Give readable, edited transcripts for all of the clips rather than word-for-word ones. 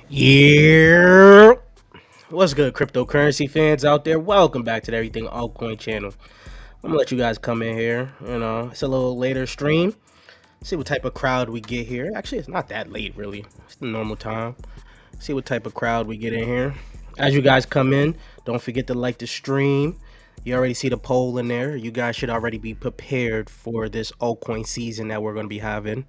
Yeah. What's good, cryptocurrency fans out there? Welcome back to the Everything Altcoin channel. I'm gonna let you guys come in here. It's a little later stream. See what type of crowd we get here. Actually, it's not that late, really. It's the normal time. See what type of crowd we get in here. As you guys come in, don't forget to like the stream. You already see the poll in there. You guys should already be prepared for this altcoin season that we're going to be having,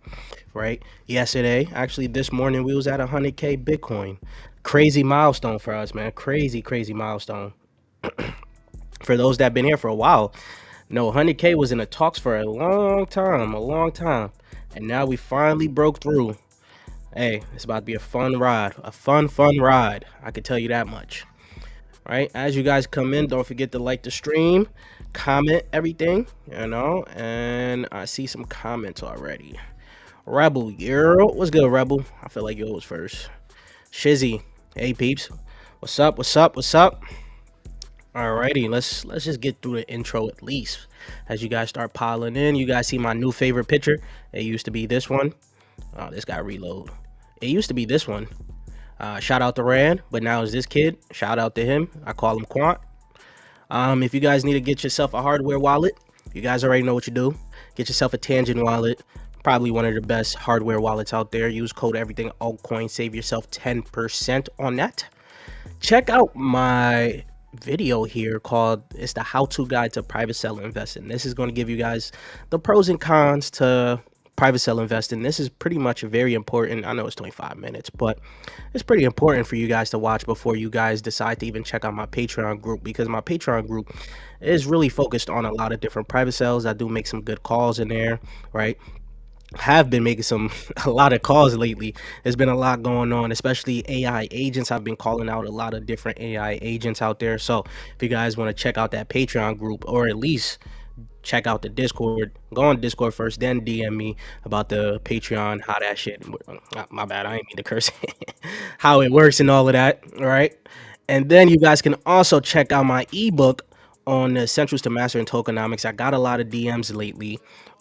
right? Yesterday, actually this morning, we was at 100K Bitcoin. Crazy milestone for us, man. Crazy milestone. For those that been here for a while, no, 100K was in the talks for a long time. And now we finally broke through. Hey, it's about to be a fun ride. A fun ride. I can tell you that much. Right? As you guys come in, don't forget to like the stream, comment everything, and I see some comments already. Rebel, what's good, Rebel? I feel like yo was first. Shizzy, hey peeps. What's up? Alrighty, let's just get through the intro at least. As you guys start piling in, you guys see my new favorite picture. It used to be this one. Oh, this got reload. It used to be this one. Shout out to Rand, but now it's this kid. Shout out to him. I call him Quant. If you guys need to get yourself a hardware wallet, you guys already know what you do. Get yourself a Tangent wallet. Probably one of the best hardware wallets out there. Use code EverythingAltcoin. Save yourself 10% on that. Check out my video here called it's the how-to guide to private sale investing. This is going to give you guys the pros and cons to private sale investing. This is pretty much very important. I know it's 25 minutes, but it's pretty important for you guys to watch before you guys decide to even check out my Patreon group, because my Patreon group is really focused on a lot of different private sales. I do make some good calls in there, right? Have been making a lot of calls lately. There's been a lot going on, especially AI agents. I've been calling out a lot of different AI agents out there. So if you guys want to check out that Patreon group, or at least check out the Discord, go on Discord first, then DM me about the Patreon, how that shit, my bad, I ain't mean to curse, how it works and all of that. All right. And then you guys can also check out my ebook on the essentials to mastering tokenomics. I got a lot of DMs lately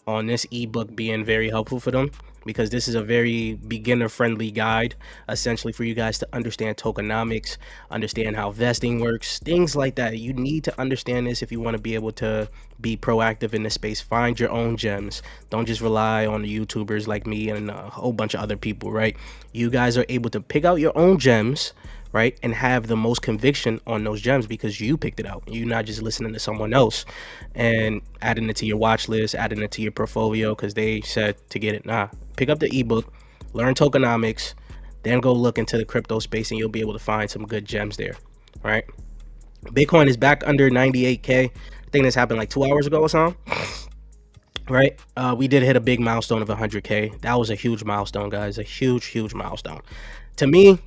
on this ebook being very helpful for them, because this is a very beginner friendly guide essentially for you guys to understand tokenomics, understand how vesting works, things like that. You need to understand this if you want to be able to be proactive in this space. Find your own gems. Don't just rely on the YouTubers like me and a whole bunch of other people, right? You guys are able to pick out your own gems, right, and have the most conviction on those gems because you picked it out. You're not just listening to someone else and adding it to your watch list, adding it to your portfolio because they said to get it. Nah, pick up the ebook, learn tokenomics, then go look into the crypto space and you'll be able to find some good gems there, right? Bitcoin is back under 98K. I think this happened like 2 hours ago or something, right? We did hit a big milestone of 100K. That was a huge milestone, guys. A huge milestone. To me,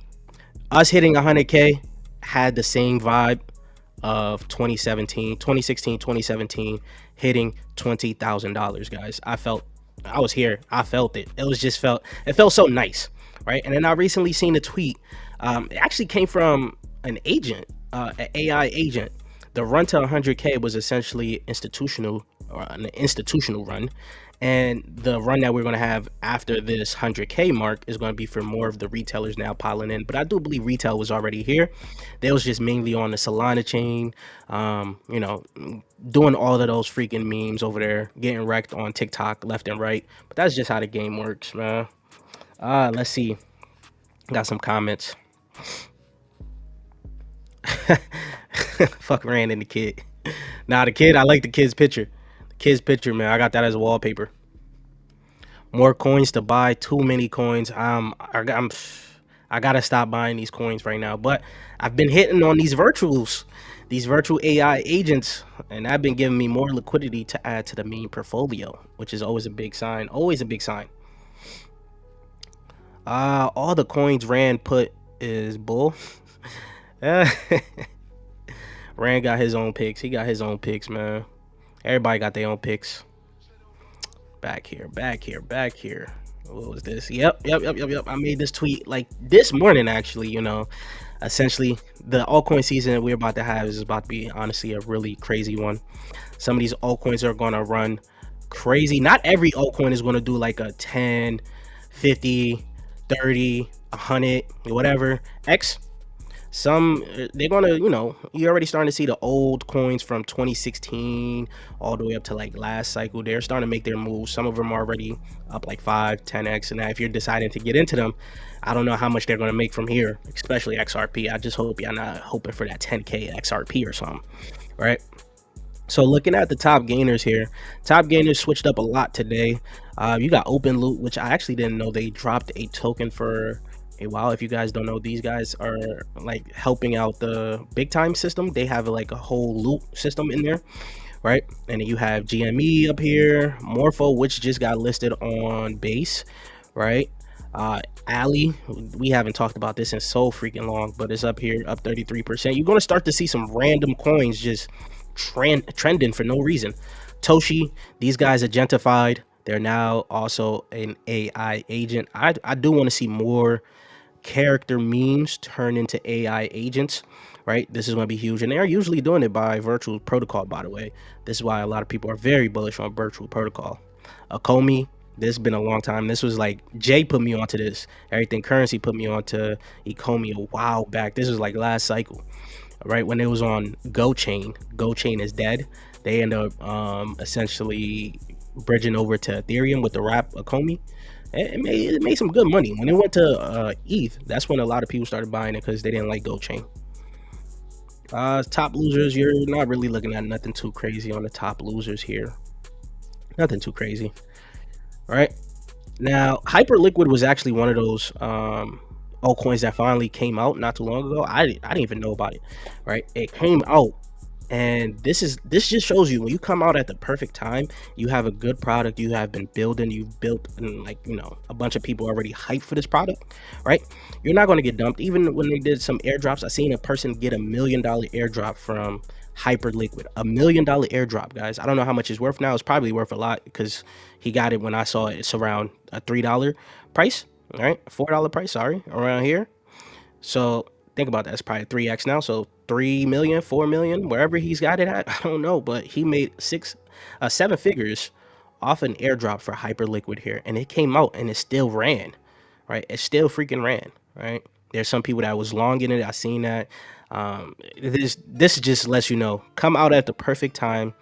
us hitting 100K had the same vibe of 2016, hitting $20,000, guys. I was here. I felt it. It felt so nice, right? And then I recently seen a tweet. It actually came from an agent, an AI agent. The run to 100K was essentially institutional, or an institutional run. And the run that we're going to have after this 100K mark is going to be for more of the retailers now piling in. But I do believe retail was already here. They was just mainly on the Solana chain, doing all of those freaking memes over there, getting wrecked on TikTok left and right. But that's just how the game works, man. Let's see. Got some comments. Fuck Rand and the kid. Nah, the kid, I like the kid's picture. Kid's picture, man. I got that as a wallpaper. More coins to buy. Too many coins. I gotta stop buying these coins right now. But I've been hitting on these virtuals, these virtual AI agents, and I've been giving me more liquidity to add to the main portfolio, which is always a big sign. Always a big sign. All the coins Rand put is bull. Rand got his own picks. He got his own picks, man. Everybody got their own picks. Back here. What was this? Yep. I made this tweet like this morning, actually. Essentially, the altcoin season that we're about to have is about to be, honestly, a really crazy one. Some of these altcoins are going to run crazy. Not every altcoin is going to do like a 10, 50, 30, 100, whatever X. Some they're gonna, you're already starting to see the old coins from 2016 all the way up to like last cycle. They're starting to make their moves. Some of them are already up like 5, 10x. And now if you're deciding to get into them, I don't know how much they're gonna make from here, especially XRP. I just hope y'all not hoping for that 10k XRP or something, right? So looking at the top gainers here, top gainers switched up a lot today. You got Open Loot, which I actually didn't know they dropped a token for a while. If you guys don't know, these guys are like helping out the big time system. They have like a whole loot system in there, right? And then you have GME up here, Morpho, which just got listed on base, right? Ali, we haven't talked about this in so freaking long, but it's up here, up 33%. You're going to start to see some random coins just trending for no reason. Toshi, these guys agentified. They're now also an AI agent. I do want to see more character memes turn into AI agents, right? This is going to be huge, and they're usually doing it by virtual protocol, by the way. This is why a lot of people are very bullish on virtual protocol. Akomi, this has been a long time. This was like Jay put me onto this. Everything Currency put me onto Akomi a while back. This was like last cycle, right? When it was on GoChain. GoChain is dead. They end up essentially bridging over to Ethereum with the wrap Akomi. It made some good money. When it went to ETH, that's when a lot of people started buying it because they didn't like GoChain. Top losers, you're not really looking at nothing too crazy on the top losers here. Nothing too crazy. All right. Now, Hyperliquid was actually one of those altcoins that finally came out not too long ago. I didn't even know about it, right? It came out, and this just shows you when you come out at the perfect time, you have a good product, you have been building, you've built, and like, a bunch of people already hyped for this product, right? You're not going to get dumped. Even when they did some airdrops, I seen a person get $1 million airdrop from Hyperliquid. $1 million airdrop, guys. I don't know how much it's worth now. It's probably worth a lot because he got it when I saw it's around a $3 price, all right? $4 price, sorry, around here. So think about that. It's probably 3x now. So 3 million, 4 million, wherever he's got it at, I don't know, but he made 7 figures off an airdrop for Hyperliquid here, and it came out and it still ran, right? It still freaking ran, right? There's some people that was long in it. I seen that. This just lets you know, come out at the perfect time,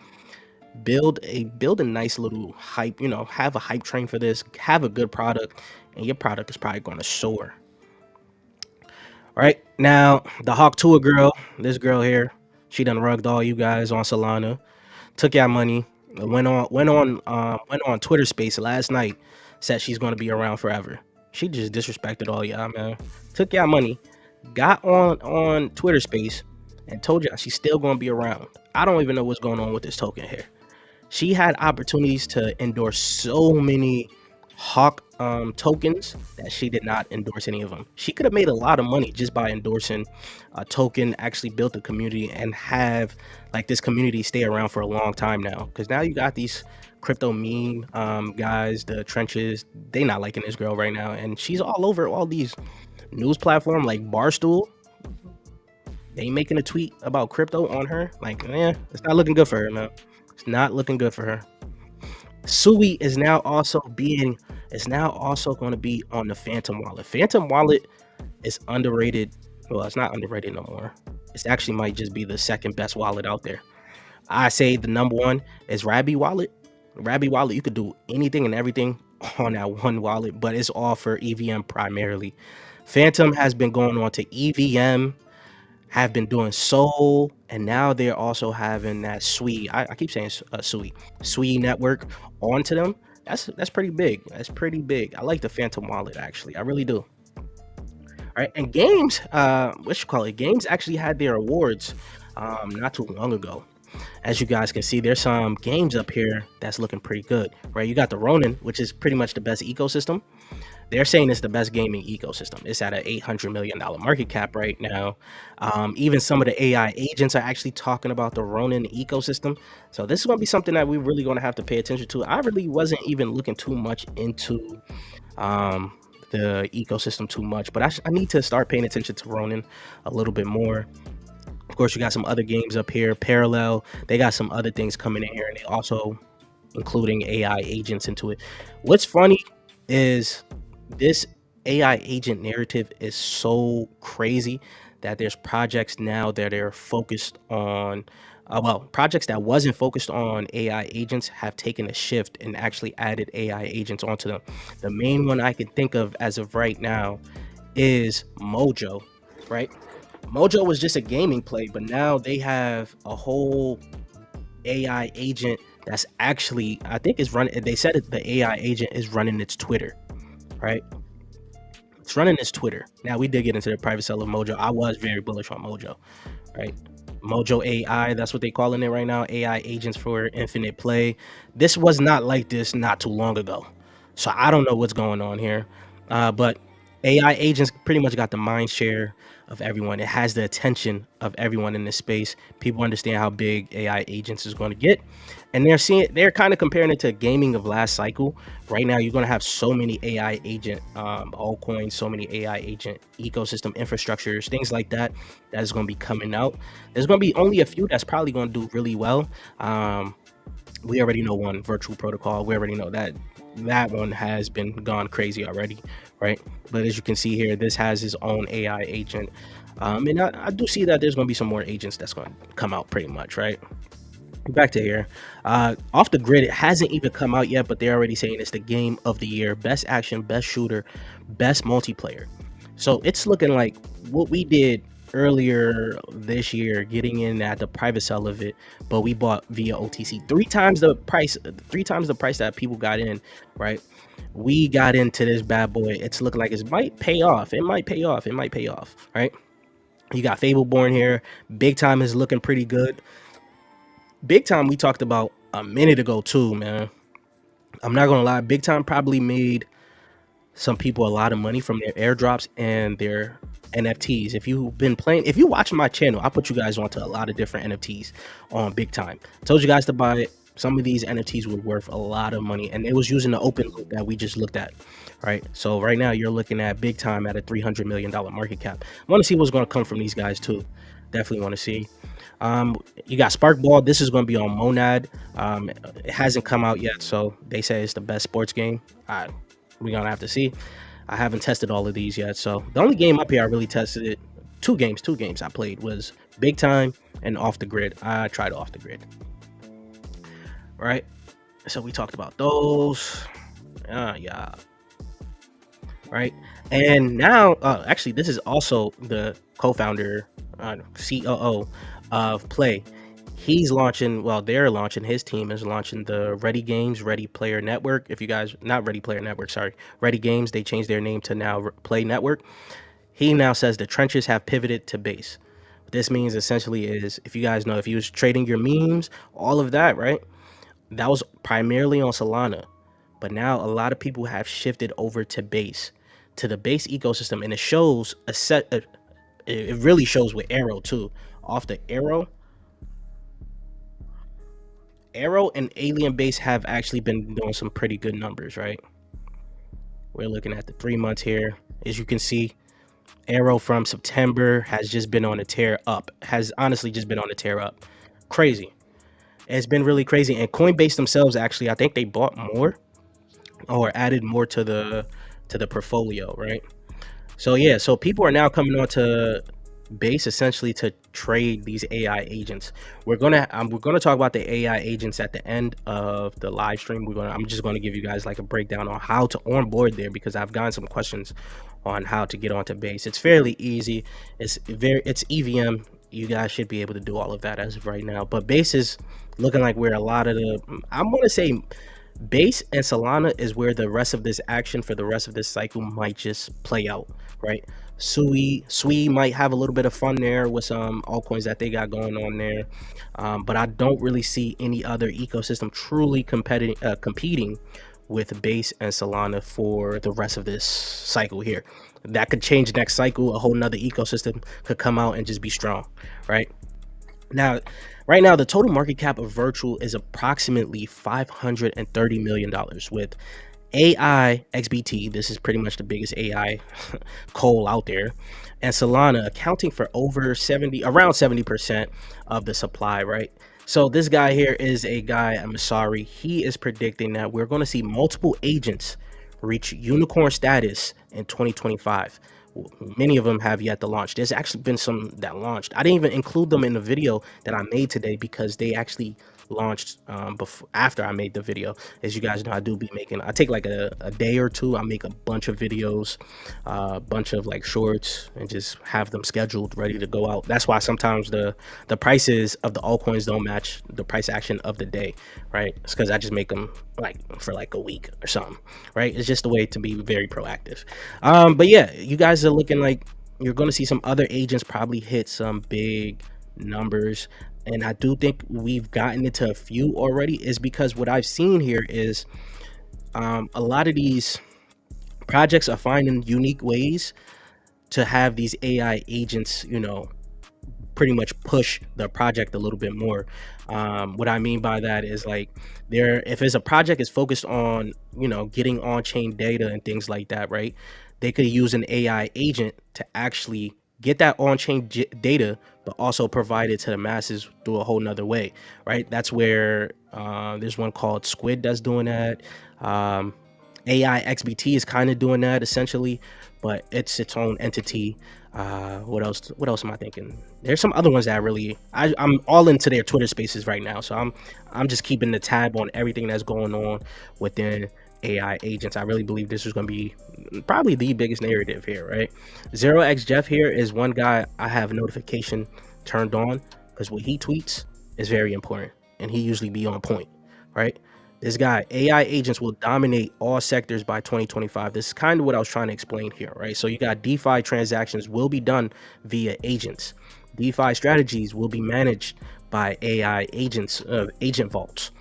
build a nice little hype, have a hype train for this, have a good product, and your product is probably going to soar. All right, now the Hawk Tour girl, this girl here, she done rugged all you guys on Solana, took your money, went on Twitter Space last night, said she's going to be around forever. She just disrespected all y'all, man. Took your money, got on Twitter Space, and told y'all she's still going to be around. I don't even know what's going on with this token here. She had opportunities to endorse so many Hawk tokens that she did not endorse any of them. She could have made a lot of money just by endorsing a token, actually built a community, and have like this community stay around for a long time now. Because now you got these crypto meme guys, the trenches, they not liking this girl right now, and she's all over all these news platform like Barstool. They making a tweet about crypto on her. Like, it's not looking good for her, man. It's not looking good for her. Sui is now also going to be on the Phantom wallet. Phantom wallet is underrated. Well, it's not underrated no more. It actually might just be the second best wallet out there. I say the number one is Rabby wallet. Rabby wallet, you could do anything and everything on that one wallet, but it's all for EVM primarily. Phantom has been going on to EVM, have been doing Soul, and now they're also having that Sui. I keep saying Sui network onto them. That's pretty big. That's pretty big. I like the Phantom wallet, actually. I really do. All right, and games, games actually had their awards not too long ago. As you guys can see, there's some games up here that's looking pretty good, right? You got the Ronin, which is pretty much the best ecosystem. They're saying it's the best gaming ecosystem. It's at an $800 million market cap right now. Even some of the AI agents are actually talking about the Ronin ecosystem. So this is going to be something that we're really going to have to pay attention to. I really wasn't even looking too much into the ecosystem too much, but I need to start paying attention to Ronin a little bit more. Of course, you got some other games up here. Parallel, they got some other things coming in here, and they also including AI agents into it. What's funny is this AI agent narrative is so crazy that there's projects now that are focused on, well, projects that wasn't focused on AI agents have taken a shift and actually added AI agents onto them. The main one I can think of as of right now is Mojo, right? Mojo was just a gaming play, but now they have a whole AI agent that's actually, I think, is running. They said that the AI agent is running its Twitter, right? It's running its Twitter. Now, we did get into the private sale of Mojo. I was very bullish on Mojo, right? Mojo AI, that's what they calling it right now. AI agents for infinite play. This was not like this not too long ago. So I don't know what's going on here. But AI agents pretty much got the mind share of everyone. It has the attention of everyone in this space. People understand how big AI agents is going to get. And they're kind of comparing it to gaming of last cycle. Right now, you're going to have so many AI agent altcoins, so many AI agent ecosystem infrastructures, things like that is going to be coming out. There's going to be only a few that's probably going to do really well. We already know one, Virtual Protocol. We already know that one has been gone crazy already, right? But as you can see here, this has its own AI agent. And I do see that there's going to be some more agents that's going to come out pretty much, right? Back to here. Off the grid, it hasn't even come out yet, but they're already saying it's the game of the year, best action, best shooter, best multiplayer. So it's looking like what we did earlier this year, getting in at the private sale of it, but we bought via OTC three times the price that people got in, right? We got into this bad boy. It's looking like it might pay off. It might pay off, right? You got Fable Born here. Big Time is looking pretty good. Big Time we talked about a minute ago too, man. I'm not gonna lie, Big Time probably made some people a lot of money from their airdrops and their NFTs. If you've been playing, if you watch my channel, I put you guys onto a lot of different NFTs on Big Time. I told you guys to buy it. Some of these NFTs were worth a lot of money, and it was using the open loop that we just looked at, right? So right now you're looking at Big Time at a $300 million market cap. I want to see what's going to come from these guys too. Definitely want to see. You got Sparkball. This is going to be on Monad. It hasn't come out yet, so they say it's the best sports game. We're going to have to see. I haven't tested all of these yet, so the only game up here I really tested it, two games I played was Big Time and Off the Grid. I tried Off the Grid. Right, so we talked about those. Yeah, right. And now actually this is also the co-founder, COO of Play. He's launching, well, they're launching, his team is launching the Ready Games Ready Player Network. If you guys, not Ready Player Network, sorry, Ready Games, they changed their name to now Play Network. He now says the trenches have pivoted to base. What this means essentially is, if you guys know, if you was trading your memes, all of that, right, that was primarily on Solana, but now a lot of people have shifted over to base, to the base ecosystem, and it shows it really shows with Arrow too. Off the Arrow and Alien Base have actually been doing some pretty good numbers, right? We're looking at the 3 months here. As you can see, Arrow from September has just been on a tear up, has honestly just been on a tear up. Crazy. It's been really crazy. And Coinbase themselves, actually, I think they bought more or added more to the portfolio, right? So yeah, so people are now coming on to base essentially to trade these AI agents. We're gonna talk about the AI agents at the end of the live stream. I'm just gonna give you guys like a breakdown on how to onboard there, because I've gotten some questions on how to get onto base. It's fairly easy. It's EVM. You guys should be able to do all of that as of right now. But base is looking like where a lot of the, I'm gonna say base and Solana is where the rest of this action for the rest of this cycle might just play out, right? Sui might have a little bit of fun there with some altcoins that they got going on there, but I don't really see any other ecosystem truly competing with base and Solana for the rest of this cycle here. That could change next cycle. A whole nother ecosystem could come out and just be strong, right? Now, right now, the total market cap of Virtual is approximately $530 million, with AI XBT, this is pretty much the biggest AI coal out there, and Solana accounting for around 70% of the supply, right? So this guy here is a guy, I'm sorry, he is predicting that we're going to see multiple agents reach unicorn status in 2025. Many of them have yet to launch. There's actually been some that launched. I didn't even include them in the video that I made today because they actually launched before, after I made the video. As you guys know, I take like a day or two. I make a bunch of videos, a bunch of like shorts, and just have them scheduled, ready to go out. That's why sometimes the prices of the altcoins don't match the price action of the day, right? It's because I just make them like for like a week or something, right? It's just a way to be very proactive. But yeah, you guys are looking like you're going to see some other agents probably hit some big numbers, and I do think we've gotten into a few already. Is because what I've seen here is a lot of these projects are finding unique ways to have these AI agents, pretty much push the project a little bit more. What I mean by that is like if it's a project is focused on, getting on-chain data and things like that, right? They could use an AI agent to actually get that on-chain data, but also provide it to the masses through a whole nother way, right? That's where there's one called Squid that's doing that. AI XBT is kind of doing that essentially, but it's its own entity. What else am I thinking? There's some other ones that I'm all into their Twitter spaces right now, so I'm just keeping the tab on everything that's going on within AI agents. I really believe this is going to be probably the biggest narrative here, right? 0x Jeff here is one guy I have notification turned on because what he tweets is very important, and he usually be on point, right? This guy, AI agents will dominate all sectors by 2025. This is kind of what I was trying to explain here, right? So you got DeFi transactions will be done via agents. DeFi strategies will be managed by AI agents, agent vaults.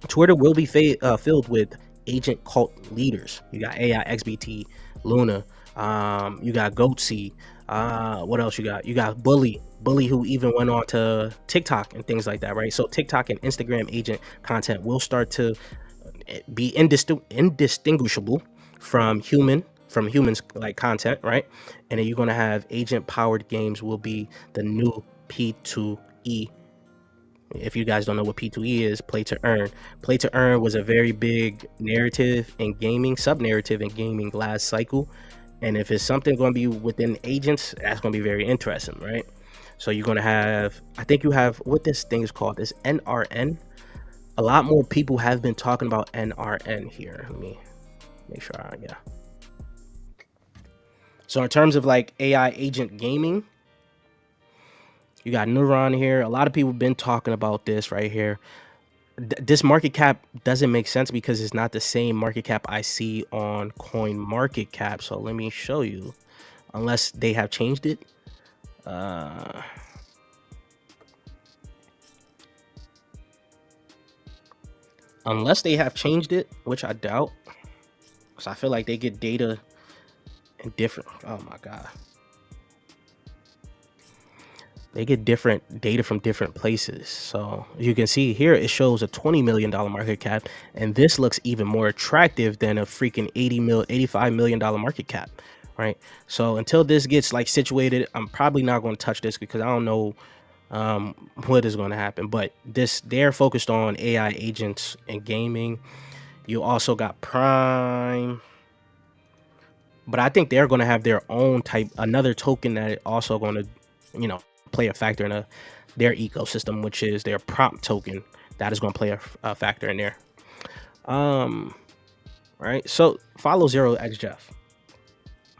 Twitter will be filled with agent cult leaders. You got AI XBT, Luna, you got Goatsy. What else you got? You got Bully, who even went on to TikTok and things like that, right? So TikTok and Instagram agent content will start to be indistinguishable from humans like content, right? And then you're gonna have agent powered games will be the new P2E. If you guys don't know what P2E is, play to earn. Play to earn was a very big narrative in gaming, sub-narrative in gaming last cycle. And if it's something going to be within agents, that's going to be very interesting, right? So you're going to have, I think you have what this thing is called, this NRN. A lot more people have been talking about NRN here. Let me make sure, yeah. So in terms of like AI agent gaming, you got Neuron here. A lot of people have been talking about this right here. This market cap doesn't make sense because it's not the same market cap I see on CoinMarketCap. So let me show you, unless they have changed it. Unless they have changed it, which I doubt, because I feel like they get data in different. Oh my god. They get different data from different places. So you can see here, it shows a $20 million market cap. And this looks even more attractive than a freaking $85 million market cap, right? So until this gets like situated, I'm probably not going to touch this because I don't know what is going to happen. But they're focused on AI agents and gaming. You also got Prime. But I think they're going to have their own another token that also going to, play a factor in their ecosystem, which is their prompt token. That is going to play a factor in there. Right. So follow 0x Jeff.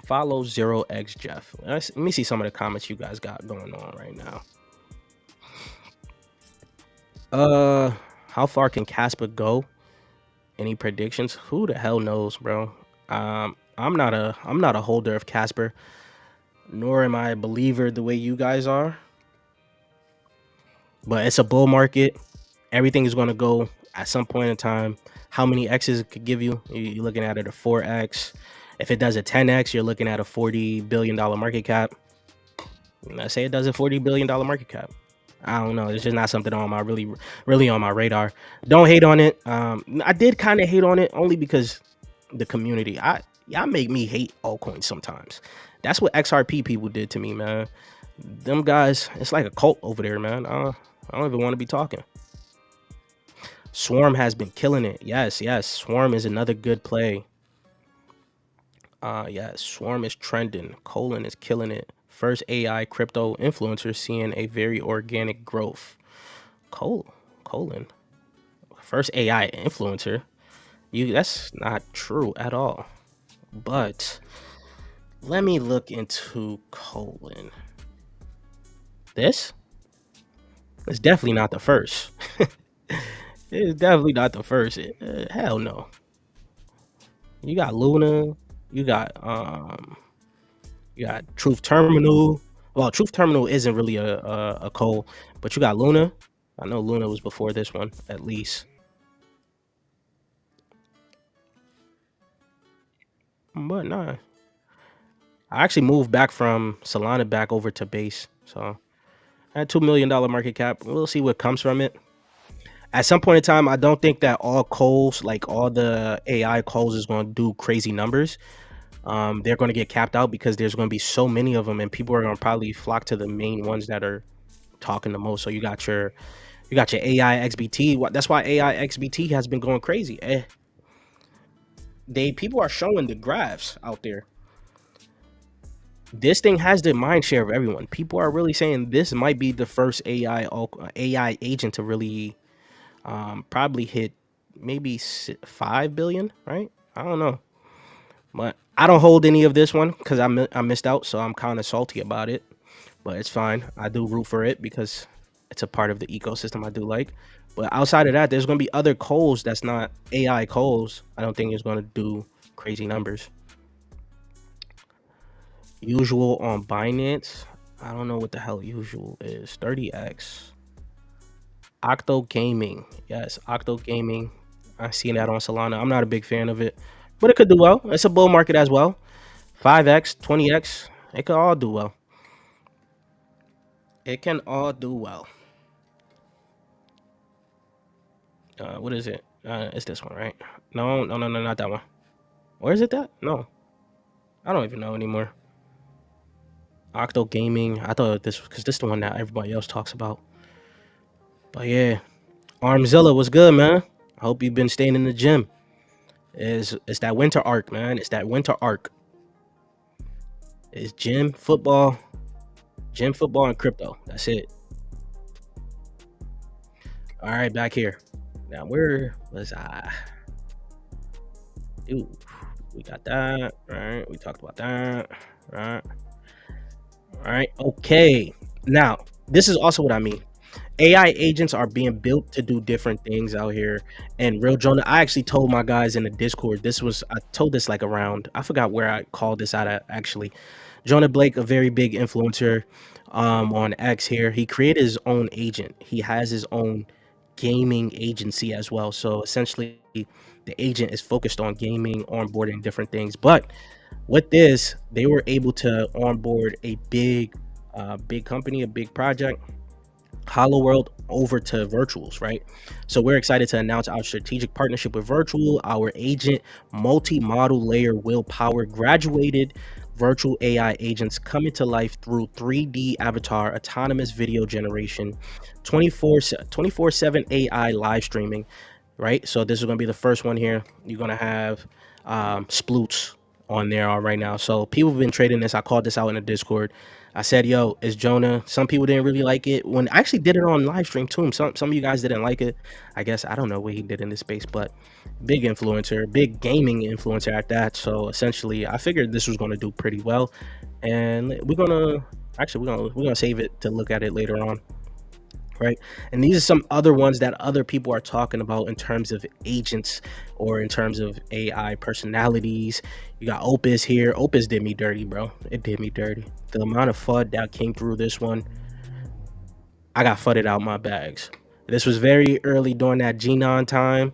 Follow 0x Jeff. Let me see some of the comments you guys got going on right now. How far can Casper go? Any predictions? Who the hell knows, bro? I'm not a holder of Casper, nor am I a believer the way you guys are. But it's a bull market. Everything is going to go at some point in time. How many X's it could give you? You're looking at it a 4X. If it does a 10X, you're looking at a $40 billion market cap. Let's say it does a $40 billion market cap. I don't know. It's just not something on my really on my radar. Don't hate on it. I did kind of hate on it only because the community. Y'all make me hate altcoins sometimes. That's what XRP people did to me, man. Them guys, it's like a cult over there, man. I don't even want to be talking. Swarm has been killing it. Yes. Swarm is another good play. Yeah, Swarm is trending. Colon is killing it. First AI crypto influencer seeing a very organic growth. Col colon. First AI influencer. That's not true at all. But let me look into colon. This is definitely not the first. It's definitely not the first. Hell no. You got Luna. You got you got Truth Terminal. Well, Truth Terminal isn't really a coal, but you got Luna. I know Luna was before this one, at least. But nah, I actually moved back from Solana back over to base. So I had $2 million market cap. We'll see what comes from it. At some point in time, I don't think that all coals, like all the AI coals, is going to do crazy numbers. They're going to get capped out because there's going to be so many of them, and people are going to probably flock to the main ones that are talking the most. So you got your AI XBT. That's why AI XBT has been going crazy. People are showing the graphs out there. This thing has the mind share of everyone. People are really saying this might be the first AI agent to really probably hit maybe 5 billion, right? I don't know, but I don't hold any of this one because I missed out, so I'm kind of salty about it. But it's fine. I do root for it because it's a part of the ecosystem I do like. But outside of that, there's going to be other coals that's not AI coals. I don't think it's going to do crazy numbers. Usual on Binance. I don't know what the hell usual is. 30x. Octo Gaming. Yes, Octo Gaming. I seen that on Solana. I'm not a big fan of it, but it could do well. It's a bull market as well. 5x, 20x. It could all do well. It can all do well. What is it? It's this one, right? No, no, no, no, not that one. Or is it that? No, I don't even know anymore. Octo Gaming. I thought this because this is the one that everybody else talks about. But yeah, Armzilla was good, man. I hope you've been staying in the gym. It's that winter arc, man. It's that winter arc. It's gym, football, and crypto. That's it. All right, back here. Now where was I? Ooh, we got that. Right. We talked about that. Right. All right. Okay. Now, this is also what I mean. AI agents are being built to do different things out here. And real Jonah, I actually told my guys in the Discord, I told this like around, I forgot where I called this out at actually. Jonah Blake, a very big influencer on X here. He created his own agent. He has his own gaming agency as well. So essentially, the agent is focused on gaming, onboarding different things. But with this, they were able to onboard a big company, a big project, Hollow World, over to Virtuals, right? So we're excited to announce our strategic partnership with Virtual. Our agent, multi-model layer will power graduated virtual AI agents coming to life through 3D avatar, autonomous video generation, 24/7 AI live streaming, right? So this is going to be the first one here. You're going to have sploots on there right now. So people have been trading this. I called this out in the Discord. I said, yo, it's Jonah. Some people didn't really like it. When I actually did it on live stream too. Some of you guys didn't like it. I guess I don't know what he did in this space, but big influencer, big gaming influencer at that. So essentially I figured this was gonna do pretty well. And we're gonna save it to look at it later on. Right. And these are some other ones that other people are talking about in terms of agents or in terms of AI personalities. You got Opus here. Opus did me dirty, bro. It did me dirty. The amount of FUD that came through this one, I got fudded out my bags. This was very early during that Genon time,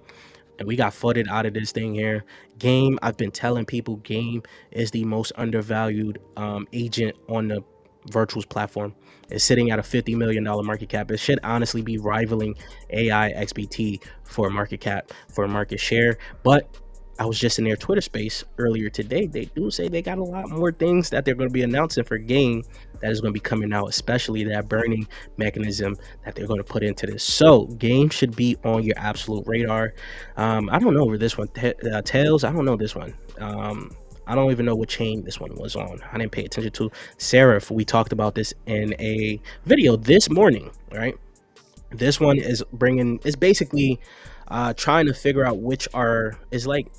and we got flooded out of this thing here. Game, I've been telling people Game is the most undervalued agent on the virtuals platform. It's sitting at a $50 million market cap. It should honestly be rivaling AI XBT for market cap, for market share. But I was just in their Twitter space earlier today. They do say they got a lot more things that they're going to be announcing for Game that is going to be coming out, especially that burning mechanism that they're going to put into this. So Game should be on your absolute radar. I don't know where this one, Tails. I don't know this one. I don't even know what chain this one was on. I didn't pay attention to. Seraph, we talked about this in a video this morning, right? This one is basically trying to figure out is like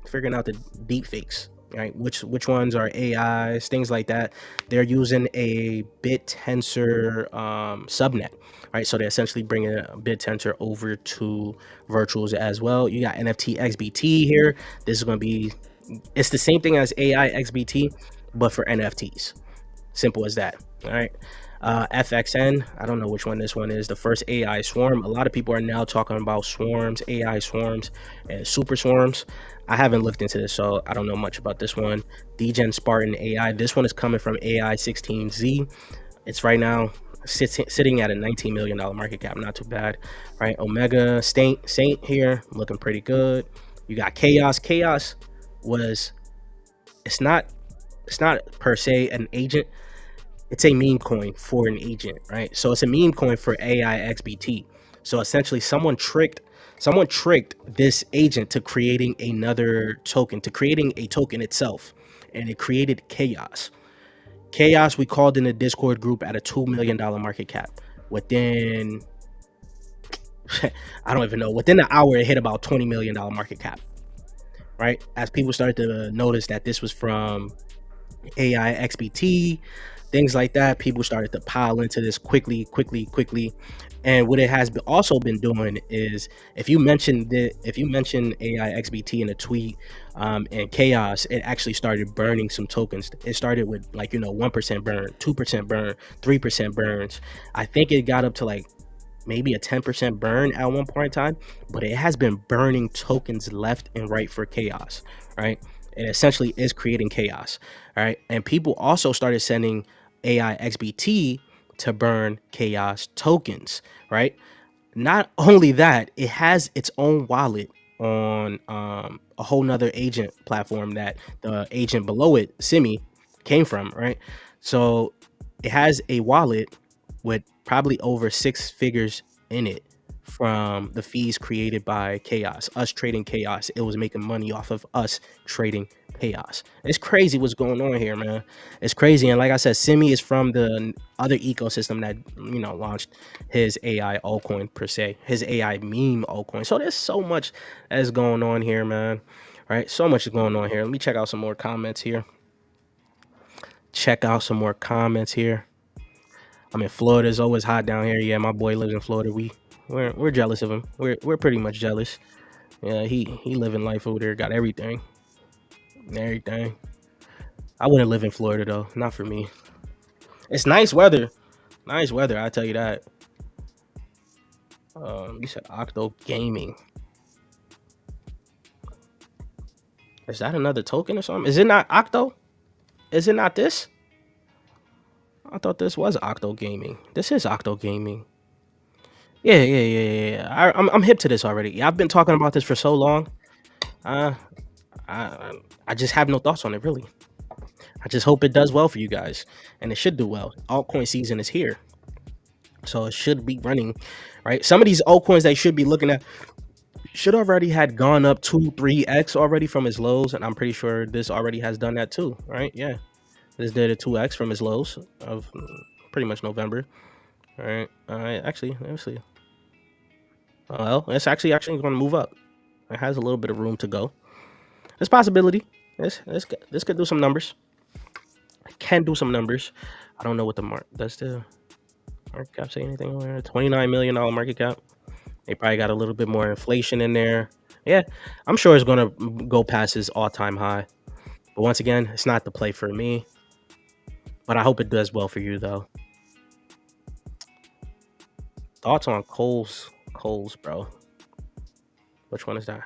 figuring out the deep fakes, right? Which ones are AIs, things like that. They're using a BitTensor subnet, right? So they're essentially bringing a BitTensor over to virtuals as well. You got NFT XBT here. This is going to be, it's the same thing as AI XBT, but for NFTs. Simple as that. All right. FXN, I don't know which one this one is. The first AI swarm. A lot of people are now talking about swarms, AI swarms, and super swarms. I haven't looked into this, so I don't know much about this one. Degen Spartan AI. This one is coming from AI 16Z. It's right now sitting at a $19 million market cap. Not too bad, right? Omega Saint here, looking pretty good. You got Chaos. Chaos was, it's not per se an agent. It's a meme coin for an agent, right? So it's a meme coin for AI XBT. So essentially someone tricked this agent to creating another token, to creating a token itself, and it created chaos. Chaos, we called in the Discord group at a $2 million market cap. Within I don't even know, within an hour it hit about $20 million market cap, right? As people started to notice that this was from AI XBT, things like that, people started to pile into this quickly. And what it has also been doing is, if you mention AI XBT in a tweet and chaos, it actually started burning some tokens. It started with 1% burn, 2% burn, 3% burns. I think it got up to like maybe a 10% burn at one point in time, but it has been burning tokens left and right for chaos, right? It essentially is creating chaos, all right? And people also started sending AI XBT to burn chaos tokens, right? Not only that, it has its own wallet on a whole nother agent platform that the agent below it, Simi, came from, right? So it has a wallet with probably over 6 figures in it from the fees created by chaos, us trading chaos. It was making money off of us trading chaos. It's crazy what's going on here, man. It's crazy. And like I said, Simi is from the other ecosystem that launched his AI altcoin per se, his AI meme altcoin. So there's so much that's going on here, man. Right? So much is going on here. Let me check out some more comments here. I'm in Florida. It's always hot down here. Yeah, my boy lives in Florida. We're jealous of him. We're pretty much jealous. Yeah, he living life over there. Got everything. I wouldn't live in Florida though. Not for me. It's nice weather. I tell you that. You said Octo Gaming. Is that another token or something? Is it not Octo? Is it not this? I thought this was Octo Gaming. This is Octo Gaming. Yeah. I'm hip to this already. Yeah, I've been talking about this for so long. I just have no thoughts on it, really. I just hope it does well for you guys, and it should do well. Altcoin season is here, so it should be running, right? Some of these altcoins they should be looking at should already had gone up 2-3x already from its lows, and I'm pretty sure this already has done that too, right? Yeah, this did a 2x from its lows of pretty much November. All right, actually, let me see. Well, it's actually going to move up. It has a little bit of room to go. There's possibility. This could do some numbers. It can do some numbers. I don't know what the does the market cap say anything over there? $29 million market cap. They probably got a little bit more inflation in there. Yeah, I'm sure it's going to go past his all-time high. But once again, it's not the play for me. But I hope it does well for you, though. Thoughts on Coles, bro? Which one is that?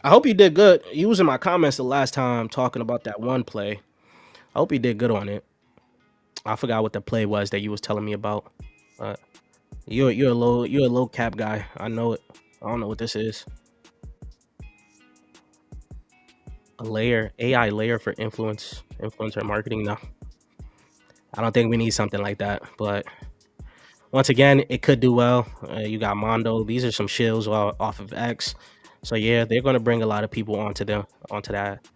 I hope you did good. You was in my comments the last time talking about that one play. I hope you did good on it. I forgot what the play was that you was telling me about. You're a low cap guy. I know it. I don't know what this is. A layer, AI layer for influencer marketing. No, I don't think we need something like that. But once again, it could do well. You got Mondo. These are some shills off of X. So yeah, they're gonna bring a lot of people onto that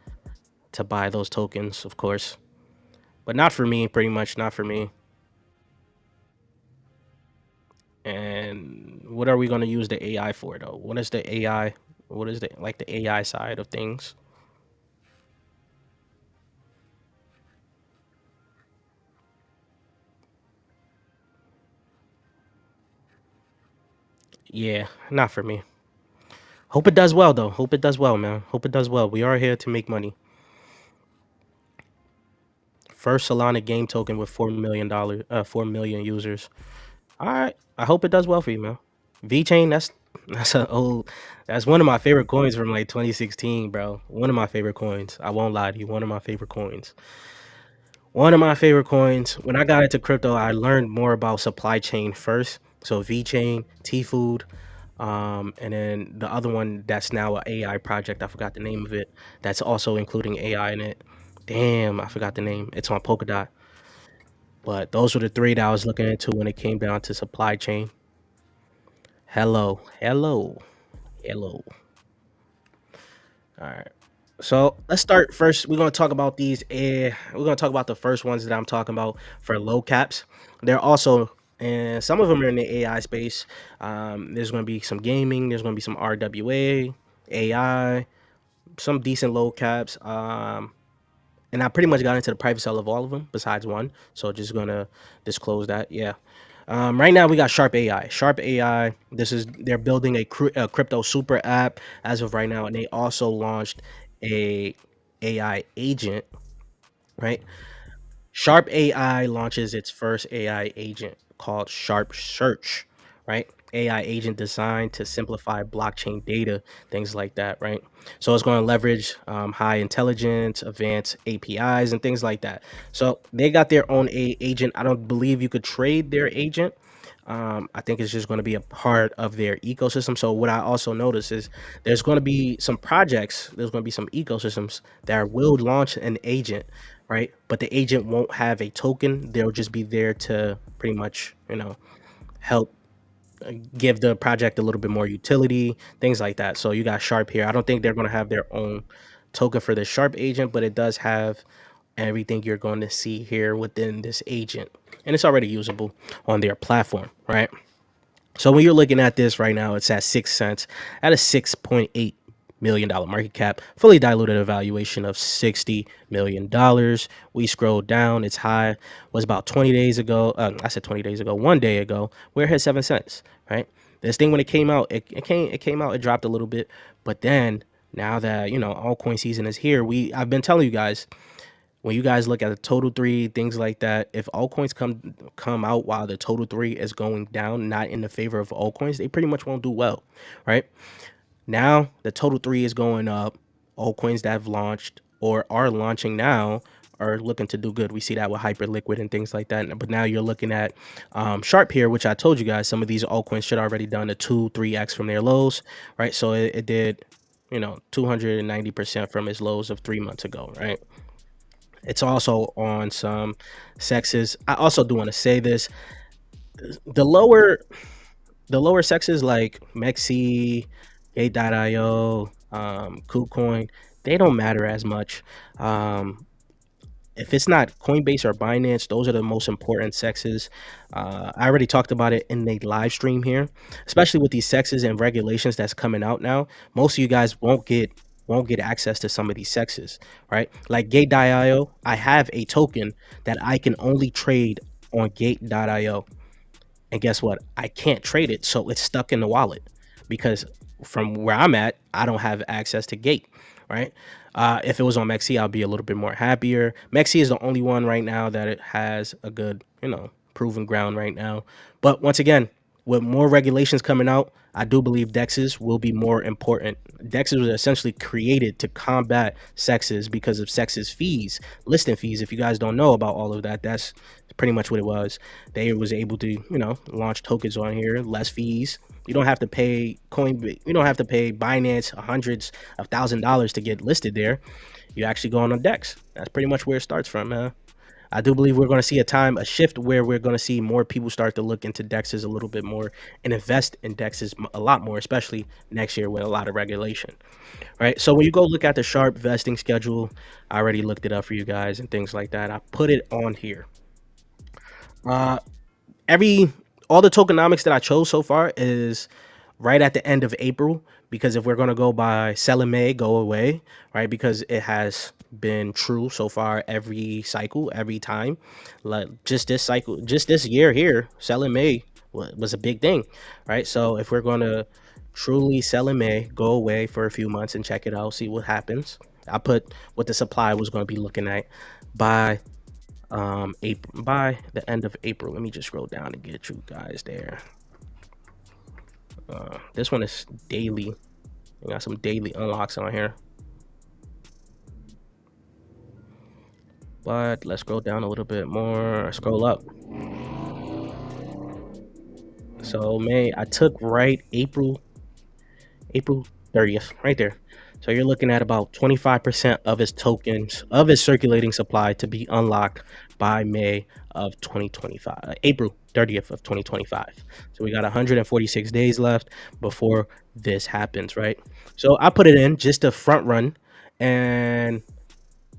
to buy those tokens, of course. But not for me, pretty much not for me. And what are we gonna use the AI for though? What is the AI? What is the like the AI side of things? Yeah, not for me. Hope it does well though. Hope it does well, man. Hope it does well. We are here to make money. First Solana game token with $4 million, 4 million users. All right. I hope it does well for you, man. V Chain, that's a old that's one of my favorite coins from like 2016, bro. One of my favorite coins. I won't lie to you. One of my favorite coins. One of my favorite coins. When I got into crypto, I learned more about supply chain first. So V Chain, T Food, and then the other one that's now a AI project. I forgot the name of it. That's also including AI in it. Damn, I forgot the name. It's on Polkadot. But those were the three that I was looking into when it came down to supply chain. Hello, hello, hello. All right. So let's start first. We're gonna talk about these. We're gonna talk about the first ones that I'm talking about for low caps. They're also, and some of them are in the AI space. There's gonna be some gaming. There's gonna be some RWA, AI, some decent low caps. And I pretty much got into the private sale of all of them besides one. So just gonna disclose that. Yeah. Right now we got Sharpe AI. Sharpe AI. They're building a crypto super app as of right now, and they also launched a AI agent. Right. Sharp AI launches its first AI agent called Sharp Search, right? AI agent designed to simplify blockchain data, things like that, right? So it's going to leverage high intelligence, advanced APIs, and things like that. So they got their own agent. I don't believe you could trade their agent. I think it's just going to be a part of their ecosystem. So what I also notice is there's going to be some projects, there's going to be some ecosystems that will launch an agent, right? But the agent won't have a token. They'll just be there to pretty much, help give the project a little bit more utility, things like that. So you got Sharp here. I don't think they're going to have their own token for the Sharp agent, but it does have everything you're going to see here within this agent. And it's already usable on their platform, right? So when you're looking at this right now, it's at 6 cents at a $6.8 million market cap, fully diluted evaluation of $60 million. We scroll down, its high was about 20 days ago. I said 20 days ago, 1 day ago, where it hit 7 cents, right? This thing when it came out, it came out, it dropped a little bit, but then now that altcoin season is here, I've been telling you guys, when you guys look at the total three, things like that, if altcoins come out while the total three is going down, not in the favor of altcoins, they pretty much won't do well, right? Now the total three is going up. Altcoins that have launched or are launching now are looking to do good. We see that with Hyperliquid and things like that. But now you're looking at Sharp here, which I told you guys some of these altcoins should already done a 2-3x from their lows, right? So it did 290% from its lows of 3 months ago, right? It's also on some sexes. I also do want to say this: the lower sexes like Mexi, Gate.io, KuCoin, they don't matter as much. If it's not Coinbase or Binance, those are the most important sexes. I already talked about it in the live stream here, especially with these sexes and regulations that's coming out now. Most of you guys won't get access to some of these sexes, right? Like Gate.io, I have a token that I can only trade on Gate.io. And guess what? I can't trade it, so it's stuck in the wallet because from where I'm at, I don't have access to Gate, right? If it was on Mexi, I'll be a little bit more happier. Mexi is the only one right now that it has a good, proven ground right now. But once again, with more regulations coming out, I do believe DEXs will be more important. DEXs was essentially created to combat sexes because of sexes fees, listing fees. If you guys don't know about all of that, that's pretty much what it was. They was able to, launch tokens on here, less fees. You don't have to pay Coinbase. You don't have to pay Binance hundreds of $1,000s to get listed there. You actually go on a DEX. That's pretty much where it starts from, man. I do believe we're going to see a shift where we're going to see more people start to look into dexes a little bit more and invest in dexes a lot more, especially next year with a lot of regulation. Right. So when you go look at the Sharp vesting schedule, I already looked it up for you guys and things like that. I put it on here. Uh, every all the tokenomics that I chose so far is right at the end of April, because if we're going to go by sell in May, go away, right? Because it has been true so far every cycle, every time. Like just this cycle, just this year here, sell in May was a big thing, right? So if we're going to truly sell in May, go away for a few months and check it out, see what happens. I put what the supply was going to be looking at by April, by the end of April. Let me just scroll down and get you guys there. This one is daily. We got some daily unlocks on here. But let's scroll down a little bit more. Scroll up. So May, I took right April 30th, right there. So you're looking at about 25% of his tokens of his circulating supply to be unlocked by May of 2025, April 30th of 2025. So we got 146 days left before this happens, right? So I put it in just to front run, and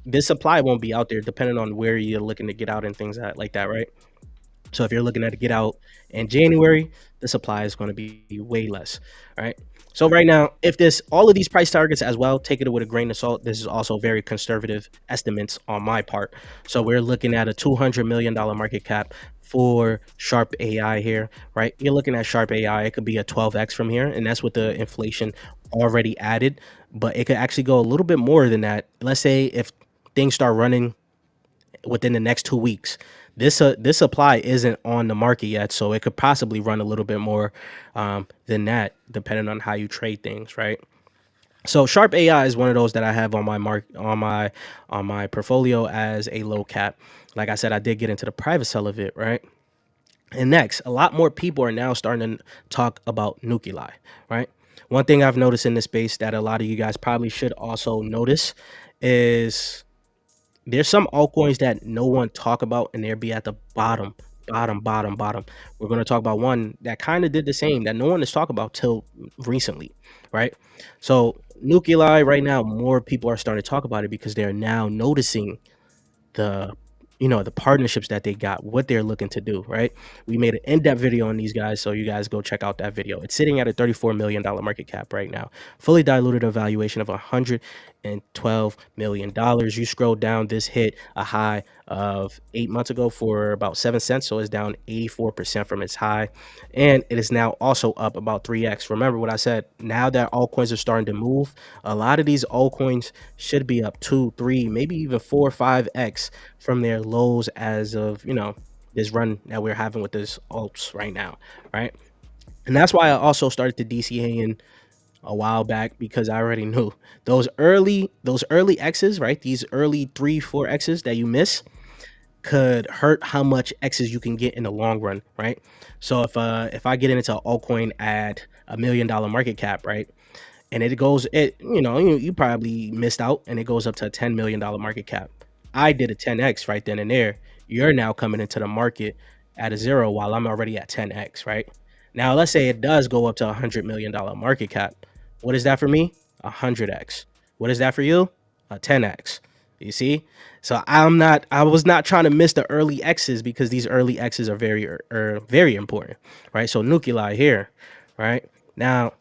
this supply won't be out there depending on where you're looking to get out and things like that, right? So if you're looking at a get out in January, the supply is going to be way less. All right. So right now, if this all of these price targets as well, take it with a grain of salt. This is also very conservative estimates on my part. So we're looking at a $200 million market cap for Sharpe AI here, right? You're looking at Sharpe AI. It could be a 12x from here, and that's with the inflation already added. But it could actually go a little bit more than that. Let's say if things start running within the next 2 weeks. This supply isn't on the market yet, so it could possibly run a little bit more than that, depending on how you trade things, right? So Sharpe AI is one of those that I have on my on my portfolio as a low cap. Like I said, I did get into the private sell of it, right? And next, a lot more people are now starting to talk about nuklai, right? One thing I've noticed in this space that a lot of you guys probably should also notice is there's some altcoins that no one talk about, and they'll be at the bottom. We're going to talk about one that kind of did the same that no one is talking about till recently, right? So nuklai right now, more people are starting to talk about it because they're now noticing the the partnerships that they got, what they're looking to do, right? We made an in-depth video on these guys, so you guys go check out that video. It's sitting at a $34 million market cap right now, fully diluted evaluation of $112 million. You scroll down, this hit a high of 8 months ago for about 7 cents, so it's down 84% from its high, and it is now also up about 3x. Remember what I said, now that altcoins are starting to move, a lot of these altcoins should be up 2, 3, maybe even 4, 5x from their lows as of this run that we're having with this alts right now, right? And that's why I also started to DCA in a while back, because I already knew those early X's, right? These early 3, 4 X's that you miss could hurt how much X's you can get in the long run, right? So if I get into an altcoin at $1 million market cap, right? And it goes, you probably missed out, and it goes up to a $10 million market cap. I did a 10x right then and there. You're now coming into the market at a zero while I'm already at 10x, right? Now let's say it does go up to $100 million market cap. What is that for me? 100x. What is that for you? A 10x. You see? So I was not trying to miss the early X's, because these early X's are very important, right? So nuklai here, right? Now,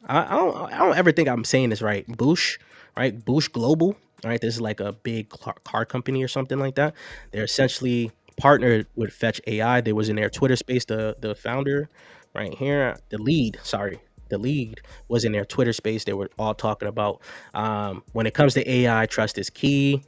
I don't ever think I'm saying this right. Boosh, right? Boosh Global, right? This is like a big car company or something like that. They're essentially partnered with Fetch AI. They was in their Twitter space. The founder, right here, the lead was in their Twitter space. They were all talking about when it comes to AI, trust is key.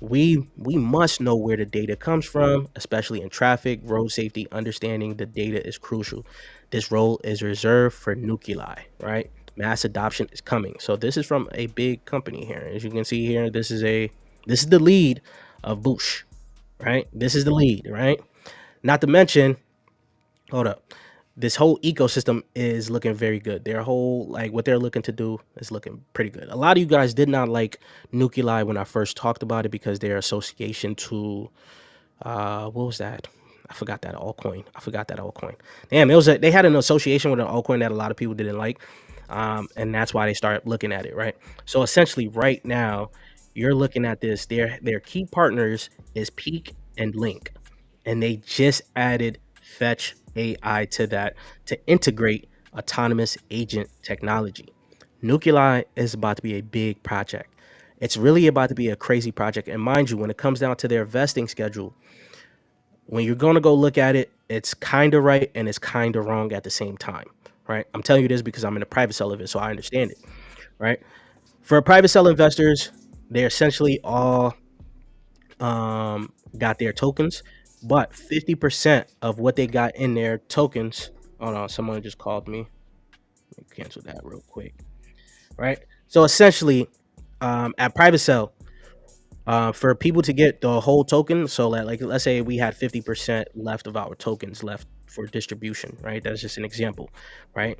We must know where the data comes from, especially in traffic, road safety. Understanding the data is crucial. This role is reserved for nuklai, right? Mass adoption is coming. So this is from a big company here. As you can see here, this is the lead of Boosh, right? This is the lead, right? Not to mention, hold up, this whole ecosystem is looking very good. Their whole, like, what they're looking to do is looking pretty good. A lot of you guys did not like nuklai when I first talked about it, because their association to What was that? I forgot that altcoin. I forgot that altcoin. Damn, it was they had an association with an altcoin that a lot of people didn't like, and that's why they started looking at it, right? So essentially, right now, you're looking at this. Their key partners is Peak and Link, and they just added Fetch AI to that to integrate autonomous agent technology. Nuklai is about to be a big project. It's really about to be a crazy project. And mind you, when it comes down to their vesting schedule, when you're going to go look at it, it's kind of right and it's kind of wrong at the same time, right? I'm telling you this because I'm in a private sell of it, so I understand it, right? For private sell investors, they essentially all got their tokens, but 50% of what they got in their tokens. Oh no, someone just called me. Let me cancel that real quick, right? So essentially, at private sell, for people to get the whole token, so that like let's say we had 50% left of our tokens left for distribution, right? That's just an example, right?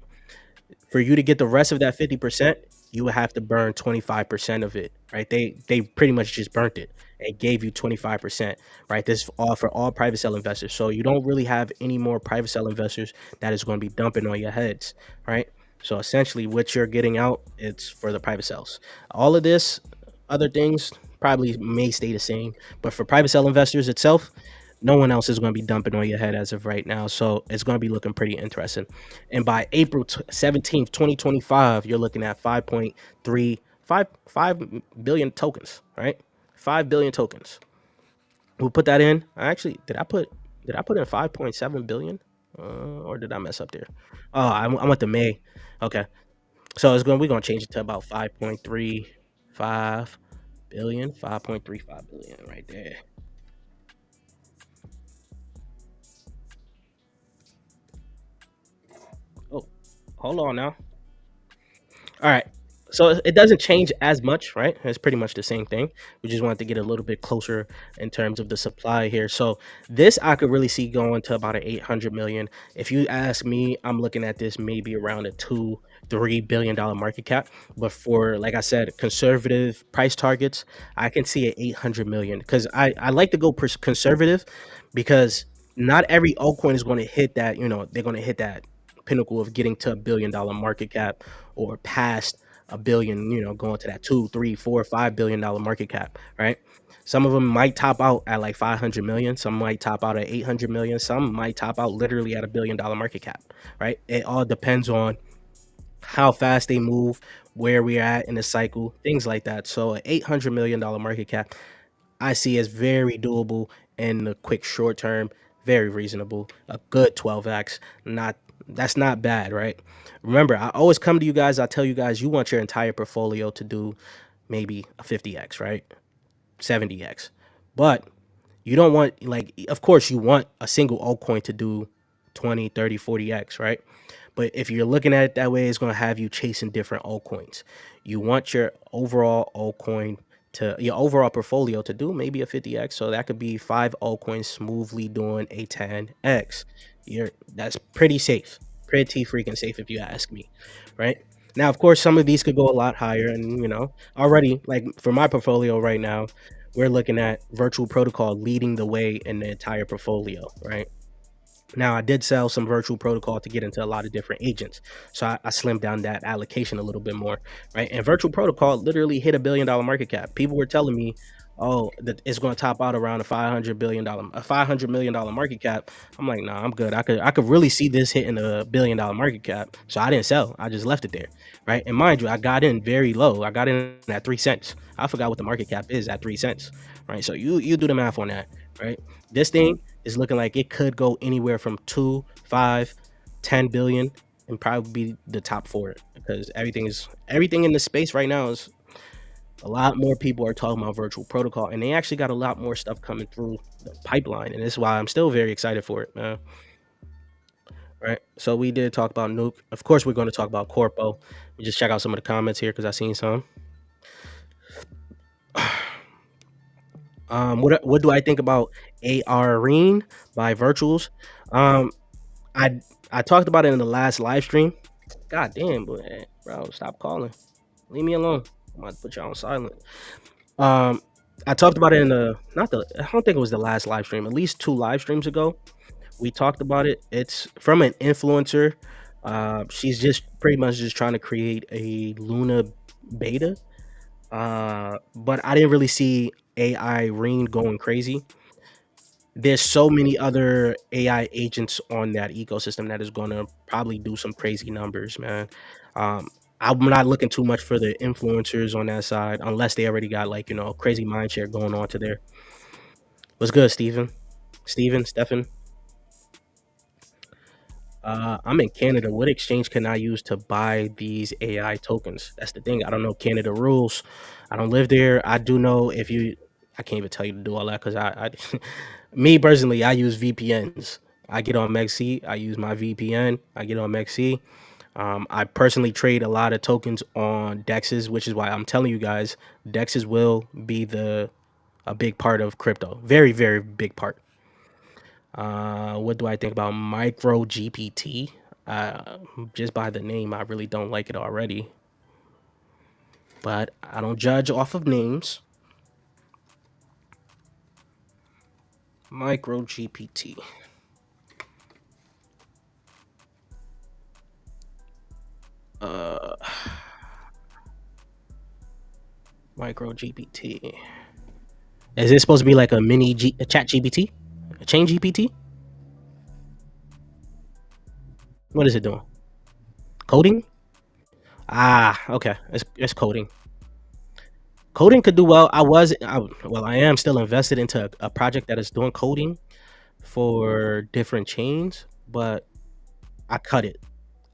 For you to get the rest of that 50%, you would have to burn 25% of it, right? They pretty much just burnt it and gave you 25%, right? This is all for all private sell investors. So you don't really have any more private sell investors that is going to be dumping on your heads, right? So essentially what you're getting out, it's for the private sales. All of this, other things probably may stay the same, but for private sell investors itself, no one else is going to be dumping on your head as of right now. So it's going to be looking pretty interesting. And by April 17th, 2025, you're looking at 5.35 billion tokens, right? 5 billion tokens. We'll put that in. Did I put in 5.7 billion? Or did I mess up there? Oh, I went to May. Okay. So we're gonna change it to about 5.35 billion, 5.35 billion right there. Oh, hold on now. All right. So it doesn't change as much, right? It's pretty much the same thing. We just wanted to get a little bit closer in terms of the supply here. So this I could really see going to about an 800 million. If you ask me, I'm looking at this maybe around a $2-3 billion market cap. But for, like I said, conservative price targets, I can see an 800 million because I like to go conservative because not every altcoin is going to hit that, they're going to hit that pinnacle of getting to $1 billion market cap or past a billion, going to that 2, 3, 4, 5 billion dollar market cap, right? Some of them might top out at like 500 million, some might top out at 800 million, some might top out literally at $1 billion market cap, right? It all depends on how fast they move, where we're at in the cycle, things like that. So an $800 million market cap I see as very doable in the quick short term, very reasonable. A good 12x, not that's not bad, right? Remember, I always come to you guys, I tell you guys you want your entire portfolio to do maybe a 50x, right? 70x. But you don't want, like, of course you want a single altcoin to do 20, 30, 40x, right? But if you're looking at it that way, it's going to have you chasing different altcoins. You want your overall altcoin to your overall portfolio to do maybe a 50x. So that could be 5 altcoins smoothly doing a 10x. That's pretty safe. Pretty freaking safe if you ask me. Right? Now, of course, some of these could go a lot higher, and already like for my portfolio right now, we're looking at virtual protocol leading the way in the entire portfolio, right? Now, I did sell some virtual protocol to get into a lot of different agents. So I slimmed down that allocation a little bit more, right? And virtual protocol literally hit $1 billion market cap. People were telling me, oh, that it's going to top out around a $500 million market cap. I'm like, nah, I'm good. I could really see this hitting $1 billion market cap. So I didn't sell. I just left it there, right? And mind you, I got in very low. I got in at 3 cents. I forgot what the market cap is at 3 cents, right? So you do the math on that, right? This thing is looking like it could go anywhere from 2, 5, 10 billion and probably be the top for it because everything in the space right now is a lot more people are talking about virtual protocol and they actually got a lot more stuff coming through the pipeline, and this is why I'm still very excited for it, man. Right. So we did talk about nuke. Of course, we're going to talk about corpo. We just check out some of the comments here because I seen some. What do I think about Arena by Virtuals? Um, I I talked about it in the last live stream. God damn, bro, stop calling. Leave me alone. I'm about to put y'all on silent. Um, I talked about it in the not the I don't think it was the last live stream. At least two live streams ago, we talked about it. It's from an influencer. She's just pretty much just trying to create a Luna beta. But I didn't really see AI Ring going crazy. There's so many other AI agents on that ecosystem that is going to probably do some crazy numbers, man. Um, I'm not looking too much for the influencers on that side unless they already got like crazy mind share going on to there. What's good, Steven? Stefan. I'm in Canada. What exchange can I use to buy these AI tokens? That's the thing. I don't know Canada rules. I don't live there. I do know if you. I can't even tell you to do all that because me personally, I use VPNs. I get on MEXC. I use my VPN. I get on MEXC. I personally trade a lot of tokens on DEXs, which is why I'm telling you guys, DEXs will be a big part of crypto. Very, very big part. What do I think about micro GPT? Just by the name, I really don't like it already. But I don't judge off of names. Micro GPT. Uh, Micro GPT. Is it supposed to be like a chat GPT? A chain GPT? What is it doing? Coding? Okay. It's coding. Coding could do well. I am still invested into a project that is doing coding for different chains, but I cut it.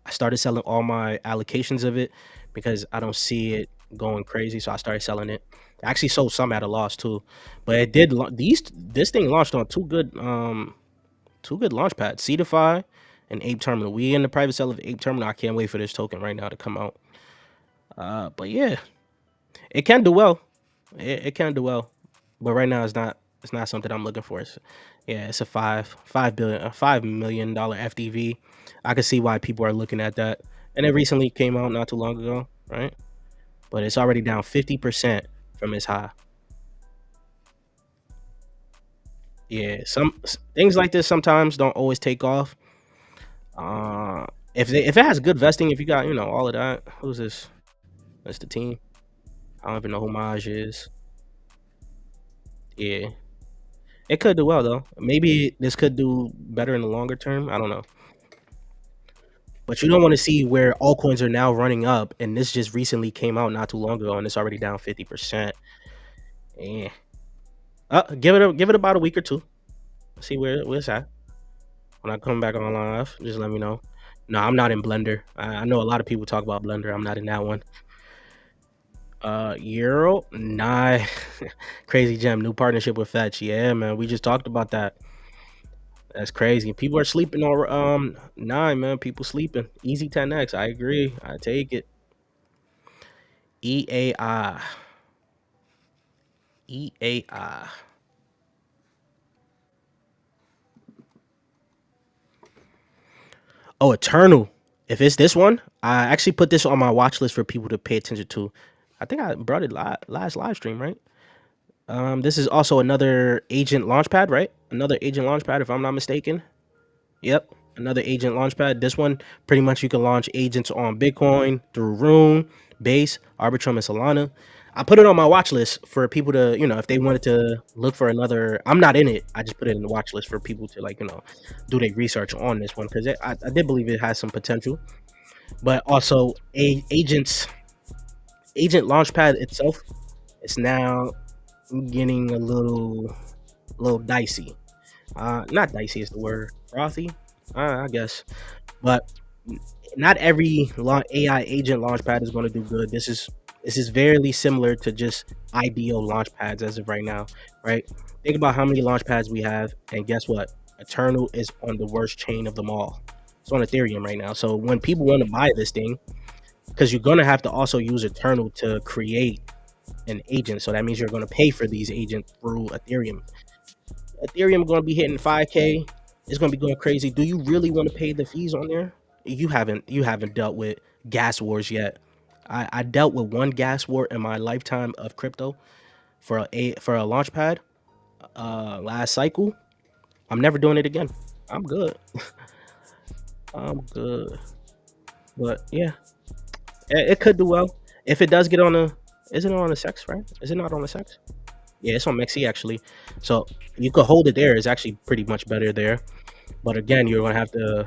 I started selling all my allocations of it because I don't see it going crazy. So I started selling it. I actually sold some at a loss too, but it did. This thing launched on two good launch pads, Cedarify and Ape Terminal. We in the private sale of Ape Terminal. I can't wait for this token right now to come out. But yeah, it can do well. It can do well, but right now it's not something I'm looking for. Yeah, it's a $5 million FDV. I can see why people are looking at that, and it recently came out not too long ago, right? But it's already down 50% from its high. Yeah, things like this sometimes don't always take off. If it has good vesting, if you got all of that, who's this? That's the team. I don't even know who Maj is. Yeah, it could do well though. Maybe this could do better in the longer term. I don't know. But you don't want to see where altcoins are now running up, and this just recently came out not too long ago, and it's already down 50%. Yeah. Give it about a week or two. See where it's at. When I come back on live, just let me know. No, I'm not in Blender. I know a lot of people talk about Blender. I'm not in that one. Euro, nah. Crazy Gem, new partnership with Fetch. Yeah, man, we just talked about that. That's crazy. People are sleeping on nine, man. People sleeping. Easy 10x. I agree. I take it. EAI. EAI. Oh, Eternal. If it's this one, I actually put this on my watch list for people to pay attention to. I think I brought it last live stream, right? This is also another agent launchpad, right? Another agent launchpad, if I'm not mistaken. Yep, another agent launchpad. This one, pretty much you can launch agents on Bitcoin through Rune, Base, Arbitrum, and Solana. I put it on my watch list for people to, if they wanted to look for another. I'm not in it. I just put it in the watch list for people to do their research on this one because I did believe it has some potential. But also, agent launchpad itself, it's now getting a little dicey. Not dicey is the word. Frothy, I guess. But not every AI agent launchpad is going to do good. This is very similar to just IDO launchpads as of right now, right? Think about how many launchpads we have, and guess what? Eternal is on the worst chain of them all. It's on Ethereum right now. So when people want to buy this thing, because you're going to have to also use Eternal to create an agent, so that means you're going to pay for these agents through Ethereum. Ethereum going to be hitting 5K. It's going to be going crazy. Do you really want to pay the fees on there? You haven't dealt with gas wars yet. I dealt with one gas war in my lifetime of crypto. for a launch pad last cycle. I'm never doing it again. I'm good. I'm good. But yeah, it could do well if it does get on the. Isn't it on the sex, right? Is it not on the sex? Yeah, it's on Mexi actually. So you could hold it there. It's actually pretty much better there. But again, you're gonna have to,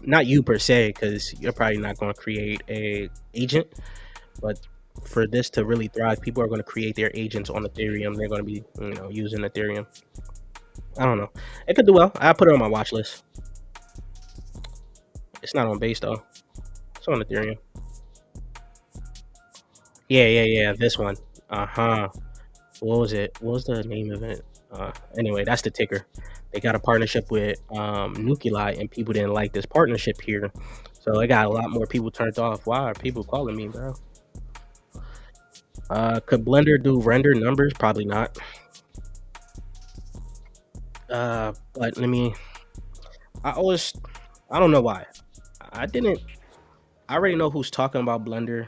not you per se, because you're probably not gonna create a agent. But for this to really thrive, people are gonna create their agents on Ethereum. They're gonna be, using Ethereum. I don't know. It could do well. I put it on my watch list. It's not on base though. It's on Ethereum. Yeah. This one. Uh-huh. What was it? What was the name of it? Anyway, that's the ticker. They got a partnership with Nuklai, and people didn't like this partnership here, so it got a lot more people turned off. Why are people calling me, bro? Could Blender do render numbers? Probably not. But I don't know why. I didn't. I already know who's talking about Blender,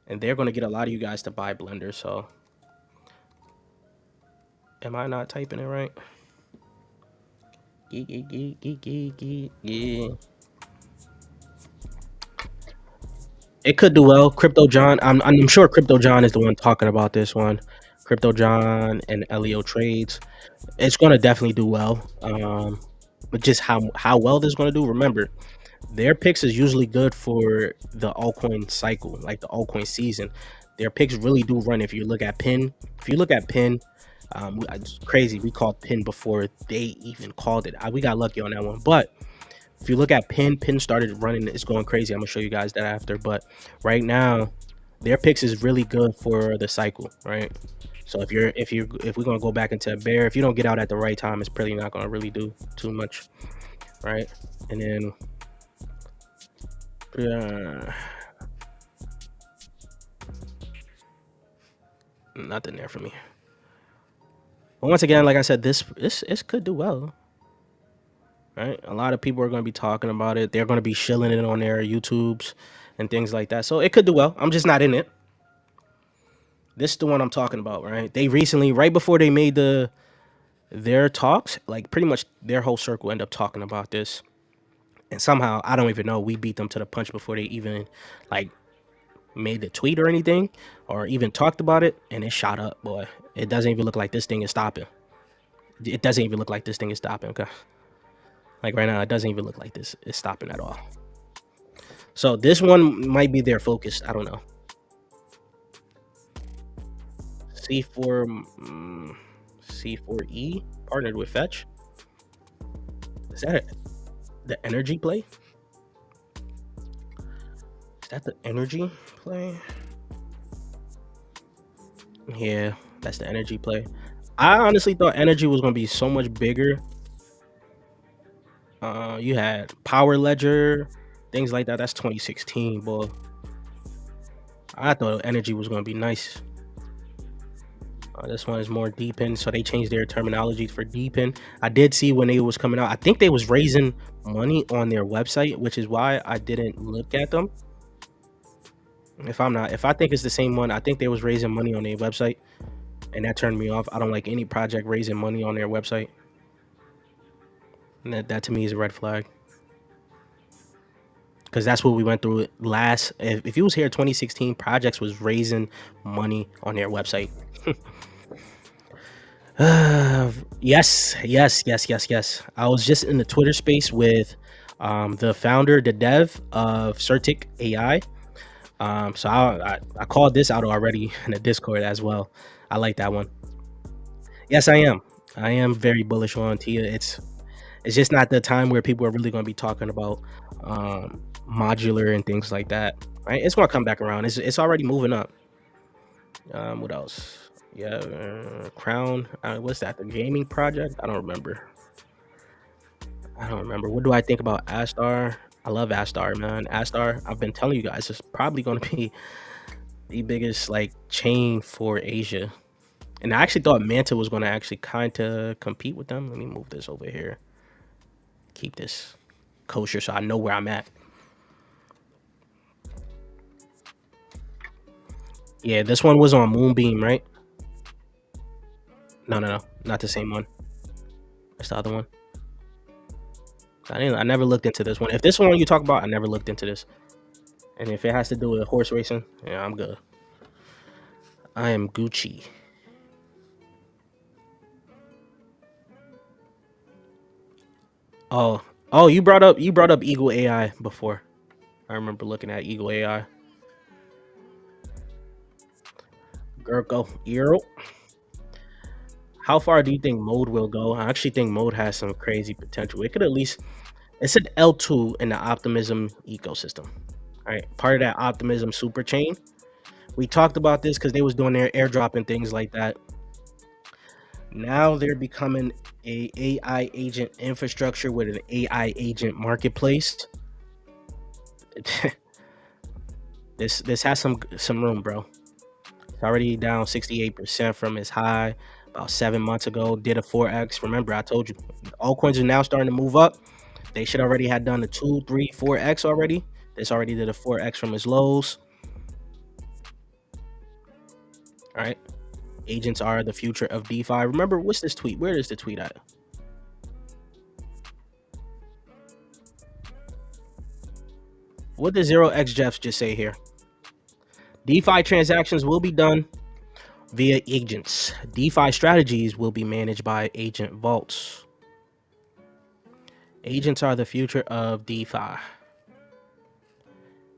and they're gonna get a lot of you guys to buy Blender. So, am I not typing it right? Yeah. It could do well. Crypto John, I'm sure Crypto John is the one talking about this one. Crypto John and Elio Trades. It's gonna definitely do well. But just how well this is gonna do. Remember, their picks is usually good for the altcoin cycle, like the altcoin season. Their picks really do run. If you look at Pin, it's crazy. We called Pin before they even called it. We got lucky on that one, but if you look at Pin started running. It's going crazy. I'm gonna show you guys that after. But right now, their picks is really good for the cycle, right? So if we're gonna go back into a bear, if you don't get out at the right time, it's probably not gonna really do too much, right? And then nothing there for me. But once again, like I said, this could do well. Right? A lot of people are going to be talking about it. They're going to be shilling it on their YouTubes and things like that. So it could do well. I'm just not in it. This is the one I'm talking about, right? They recently, right before they made their talks, like pretty much their whole circle ended up talking about this. And somehow, I don't even know, we beat them to the punch before they even like made the tweet or anything or even talked about it, and it shot up, boy. It doesn't even look like this thing is stopping. It doesn't even look like this thing is stopping, okay? Like right now, it doesn't even look like this is stopping at all. So this one might be their focus. I don't know. C4E partnered with Fetch. Is that the energy play? Is that the energy play? Yeah, that's the energy play. I honestly thought energy was gonna be so much bigger. You had Power Ledger, things like that. That's 2016, boy. I thought energy was gonna be nice. This one is more deepen, so they changed their terminology for deepen. I did see when it was coming out. I think they was raising money on their website, which is why I didn't look at them. If I think it's the same one, I think they was raising money on their website, and that turned me off. I don't like any project raising money on their website. And that to me is a red flag. Because that's what we went through last. If you was here 2016, projects was raising money on their website. Yes. I was just in the Twitter space with the founder, the dev of Sharpe AI. So I called this out already in the Discord as well. I like that one. Yes, I am. I am very bullish on Tia. It's just not the time where people are really going to be talking about modular and things like that. Right? It's going to come back around. It's already moving up. What else? Yeah, Crown. What's that? The gaming project? I don't remember. What do I think about Astar? I love Astar, man. Astar, I've been telling you guys, it's probably going to be the biggest like chain for Asia. And I actually thought Manta was going to actually kind of compete with them. Let me move this over here. Keep this kosher so I know where I'm at. Yeah, this one was on Moonbeam, right? No, not the same one. It's the other one. I never looked into this one. If this one you talk about, I never looked into this. And if it has to do with horse racing, yeah, I'm good. I am Gucci. Oh, you brought up Eagle AI before. I remember looking at Eagle AI. Gurko Euro. How far do you think Mode will go? I actually think Mode has some crazy potential. It could at least, it's an L2 in the Optimism ecosystem. All right, part of that Optimism super chain. We talked about this because they was doing their airdrop and things like that. Now they're becoming a AI agent infrastructure with an AI agent marketplace. This has some room, bro. It's already down 68% from its high about 7 months ago. Did a 4x. Remember, I told you, altcoins are now starting to move up. They should already had done a 2, 3, 4x already. This already did a 4x from its lows. All right. Agents are the future of DeFi. Remember, what's this tweet? Where is the tweet at? What did 0x Jeffs just say here? DeFi transactions will be done via agents. DeFi strategies will be managed by agent vaults. Agents are the future of DeFi.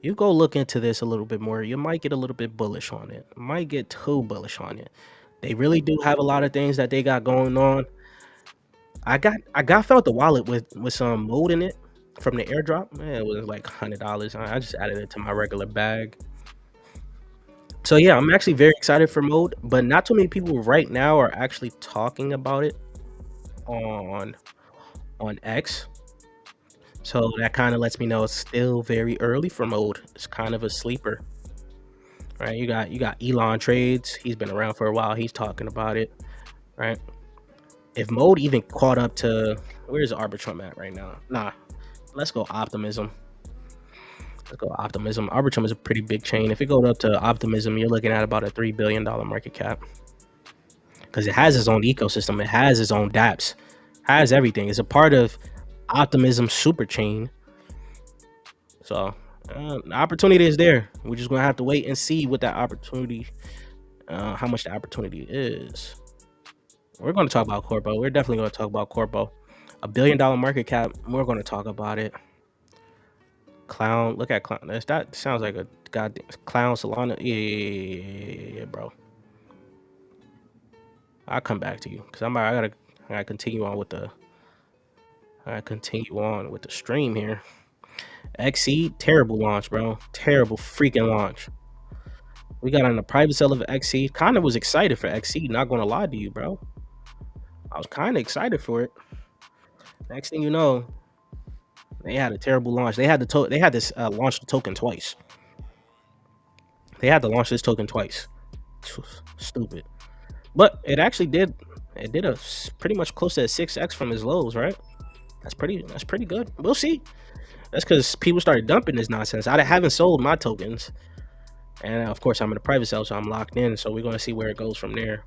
You go look into this a little bit more. You might get a little bit bullish on it. Might get too bullish on it. They really do have a lot of things that they got going on. I got felt the wallet with some Mode in it from the airdrop. Man, it was like $100. I just added it to my regular bag. So yeah, I'm actually very excited for Mode, but not too many people right now are actually talking about it on X. So that kind of lets me know it's still very early for Mode. It's kind of a sleeper. Right? You got Elon Trades. He's been around for a while. He's talking about it. Right? If Mode even caught up to, where's Arbitrum at right now? Nah. Let's go Optimism. Let's go Optimism. Arbitrum is a pretty big chain. If it goes up to Optimism, you're looking at about a $3 billion market cap. Because it has its own ecosystem. It has its own dApps. Has everything. It's a part of Optimism super chain. So the opportunity is there. We're just gonna have to wait and see what that opportunity, how much the opportunity is. We're gonna talk about Qorpo. We're definitely gonna talk about Qorpo. $1 billion market cap. We're gonna talk about it. Clown. Look at Clown. That sounds like a goddamn Clown Solana. Yeah, bro. I'll come back to you because I gotta continue on with the. I continue on with the stream here. XC, terrible launch, bro. Terrible freaking launch. We got on the private sale of XC. Kind of was excited for XC. Not gonna lie to you, bro. I was kind of excited for it. Next thing you know, they had a terrible launch. They had this launch the token twice. They had to launch this token twice. Stupid. But it actually did. It did a pretty much close to a 6x from his lows, right? That's pretty good. We'll see. That's because people started dumping this nonsense. I haven't sold my tokens, and of course I'm in a private sale, so I'm locked in. So we're gonna see where it goes from there.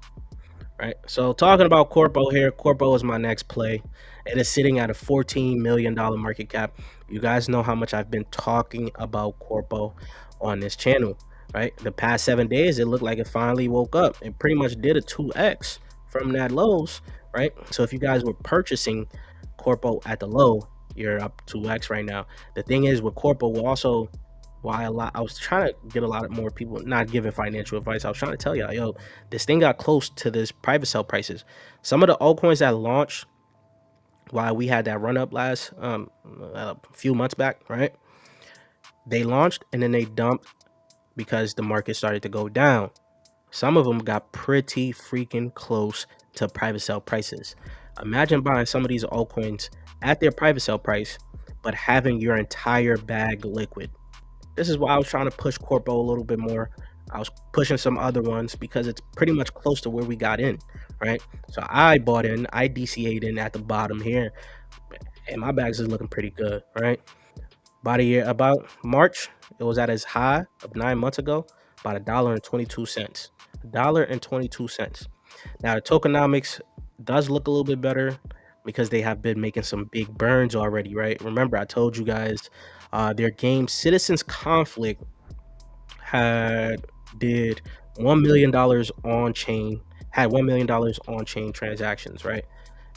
Right. So talking about Qorpo here, Qorpo is my next play. It is sitting at a $14 million market cap. You guys know how much I've been talking about Qorpo on this channel, right? The past 7 days, it looked like it finally woke up. It pretty much did a 2x from that lows, right? So if you guys were purchasing Qorpo at the low, you're up 2x right now. The thing is with Qorpo, we'll also, I was trying to get a lot of more people not giving financial advice. I was trying to tell y'all, yo, this thing got close to this private sale prices. Some of the altcoins that launched while we had that run up last a few months back, right? They launched and then they dumped because the market started to go down. Some of them got pretty freaking close to private sale prices. Imagine buying some of these altcoins at their private sale price, but having your entire bag liquid. This is why I was trying to push Qorpo a little bit more. I was pushing some other ones because it's pretty much close to where we got in, right? So I bought in, I DCA'd in at the bottom here, and my bags is looking pretty good, right? About March, it was at its high of 9 months ago, about $1.22. $1.22. Now, the tokenomics does look a little bit better because they have been making some big burns already, right? Remember, I told you guys their game Citizens Conflict had did $1 million on chain, had $1 million on chain transactions, right?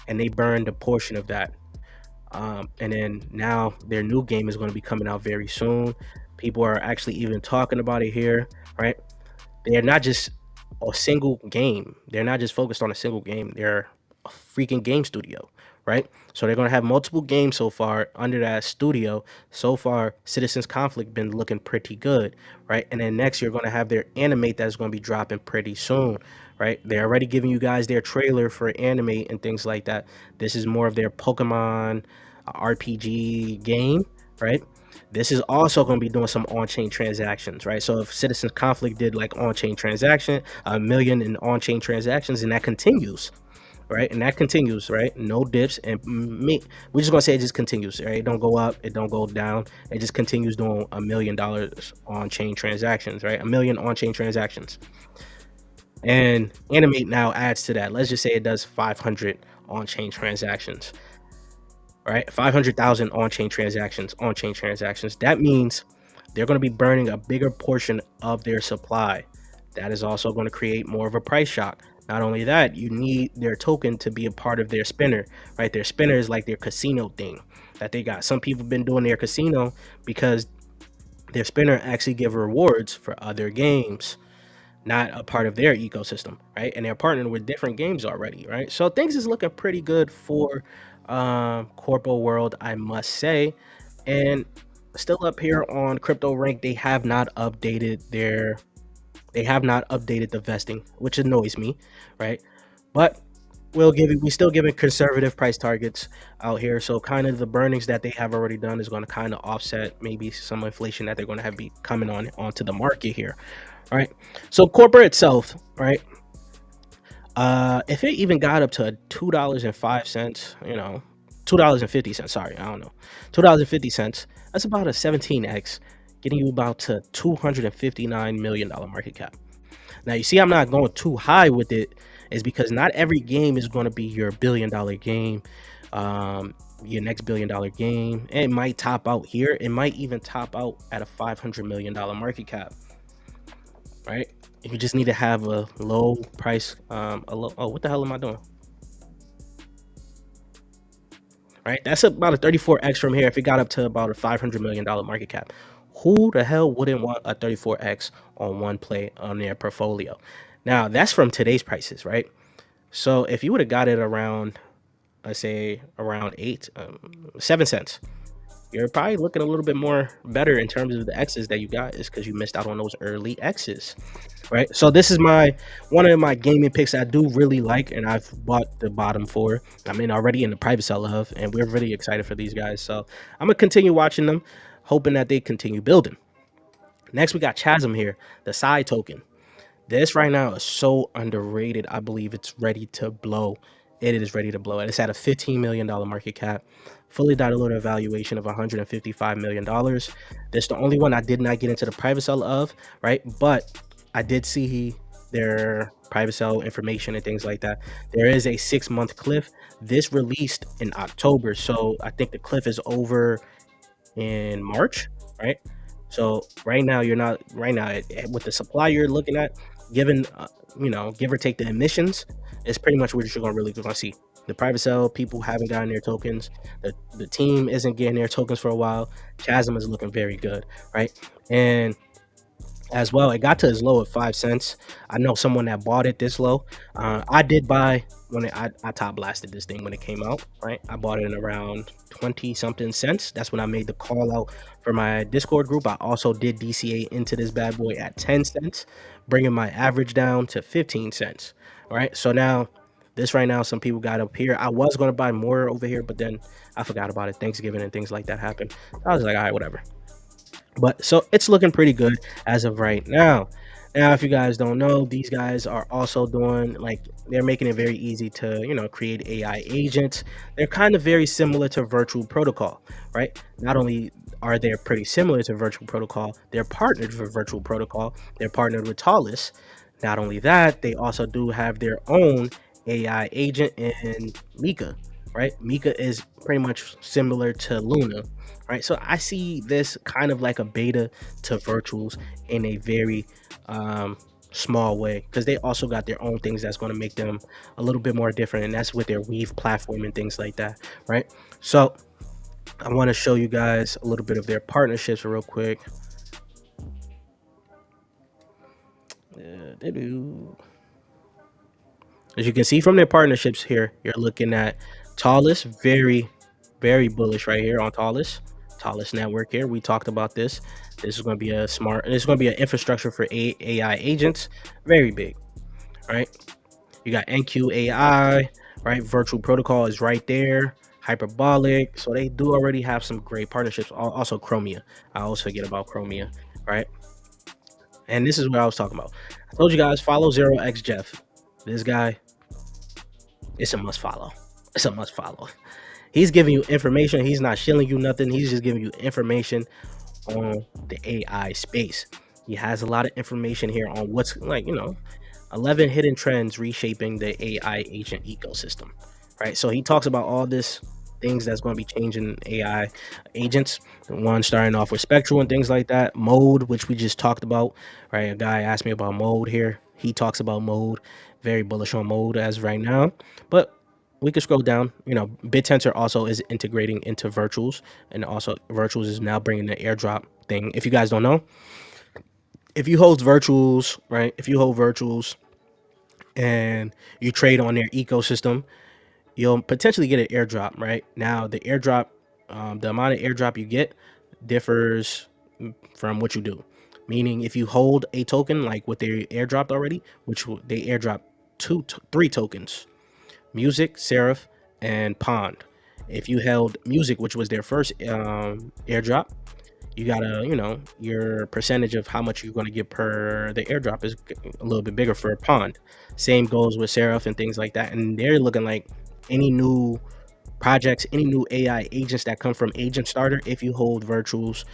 And they burned a portion of that. And then now their new game is going to be coming out very soon. People are actually even talking about it here, right? They're not just a single game. They're not just focused on a single game. They're a freaking game studio, right? So they're gonna have multiple games so far under that studio. So far, Citizens Conflict been looking pretty good, right? And then next you're gonna have their Animate that's gonna be dropping pretty soon, right? They're already giving you guys their trailer for Animate and things like that. This is more of their Pokemon RPG game, right? This is also going to be doing some on-chain transactions, right? So if Citizens Conflict did like on-chain transaction, 1 million in on-chain transactions, and that continues, right? And that continues, right? No dips, and we're just gonna say it just continues, right? It don't go up, it don't go down, it just continues doing $1 million on-chain transactions, right? 1 million on-chain transactions, and Animate now adds to that. Let's just say it does 500 on-chain transactions. Right, 500,000 on-chain transactions. That means they're going to be burning a bigger portion of their supply. That is also going to create more of a price shock. Not only that, you need their token to be a part of their spinner, right? Their spinner is like their casino thing that they got. Some people have been doing their casino because their spinner actually give rewards for other games, not a part of their ecosystem, right? And they're partnering with different games already, right? So things is looking pretty good for Qorpo world, I must say. And still up here on Crypto Rank, they have not updated the vesting, which annoys me, right? But we still giving conservative price targets out here. So kind of the burnings that they have already done is going to kind of offset maybe some inflation that they're going to have be coming onto the market here. All right. So corporate itself, right? If it even got up to $2.05, $2.50, sorry, I don't know. $2.50, that's about a 17x, getting you about to $259 million market cap. Now you see I'm not going too high with it is because not every game is going to be your $1 billion game. Your next $1 billion game. It might top out here. It might even top out at a $500 million market cap. Right? You just need to have a low price, what the hell am I doing? Right? That's about a 34x from here if it got up to about a $500 million market cap. Who the hell wouldn't want a 34x on one play on their portfolio? Now, that's from today's prices, right? So if you would have got it around, let's say around 7 cents, you're probably looking a little bit more better in terms of the X's that you got, is because you missed out on those early X's, right? So this is one of my gaming picks I do really like, and I've bought the bottom 4. I'm already in the private sell of, and we're really excited for these guys. So I'm gonna continue watching them, hoping that they continue building. Next, we got Chasm here, the side token. This right now is so underrated. I believe it's ready to blow. It is ready to blow. It's at a $15 million market cap, fully diluted valuation of $155 million. This is the only one I did not get into the private sale of, right? But I did see their private sale information and things like that. There is a 6-month cliff. This released in October, so I think the cliff is over in March, right? So right now with the supply you're looking at, given give or take the emissions, it's pretty much what you're really gonna see. The private sale people haven't gotten their tokens. The team isn't getting their tokens for a while. Chasm is looking very good, right? And as well, it got to as low as 5 cents. I know someone that bought it this low. I did buy when I top blasted this thing when it came out, right? I bought it in around 20 something cents. That's when I made the call out for my Discord group. I also did DCA into this bad boy at 10 cents, bringing my average down to 15 cents. All right, so now this right now, some people got up here. I was going to buy more over here, but then I forgot about it. Thanksgiving and things like that happened. I was like, all right, whatever. But so it's looking pretty good as of right now. Now, if you guys don't know, these guys are also doing, like, they're making it very easy to, create AI agents. They're kind of very similar to Virtual Protocol, right? Not only are they pretty similar to Virtual Protocol, they're partnered with Virtual Protocol. They're partnered with Talus. Not only that, they also do have their own AI agent in Mika, right? Mika is pretty much similar to Luna, right? So I see this kind of like a beta to virtuals in a very small way, because they also got their own things that's going to make them a little bit more different, and that's with their Weave platform and things like that, right? So I want to show you guys a little bit of their partnerships real quick. They do. As you can see from their partnerships here, you're looking at Tallest, very bullish right here on Tallest network here. We talked about this. This is going to be a smart, this is going to be an infrastructure for AI agents, very big, right? You got NQAI, right? Virtual Protocol is right there. Hyperbolic. So they do already have some great partnerships. Also Chromia. I always forget about Chromia, right? And this is what I was talking about. I told you guys, follow 0x Jeff. This guy, it's a must follow. It's a must follow. He's giving you information. He's not shilling you nothing. He's just giving you information on the AI space. He has a lot of information here on what's, like, 11 hidden trends reshaping the AI agent ecosystem, right? So he talks about all this things that's going to be changing AI agents. One starting off with spectral and things like that. Mode, which we just talked about, right? A guy asked me about mode here. He talks about mode. Very bullish on mode as right now, but we could scroll down. BitTensor also is integrating into virtuals, and also virtuals is now bringing the airdrop thing. If you guys don't know, if you hold virtuals, right? If you hold virtuals and you trade on their ecosystem, you'll potentially get an airdrop, right? Now, the airdrop, the amount of airdrop you get differs from what you do. Meaning, if you hold a token, like what they airdropped already, which they airdrop three tokens: Music, Seraph, and Pond. If you held Music, which was their first airdrop, you gotta, your percentage of how much you're going to get per the airdrop is a little bit bigger for Pond. Same goes with Seraph and things like that. And they're looking like any new projects, any new AI agents that come from Agent Starter, if you hold virtuals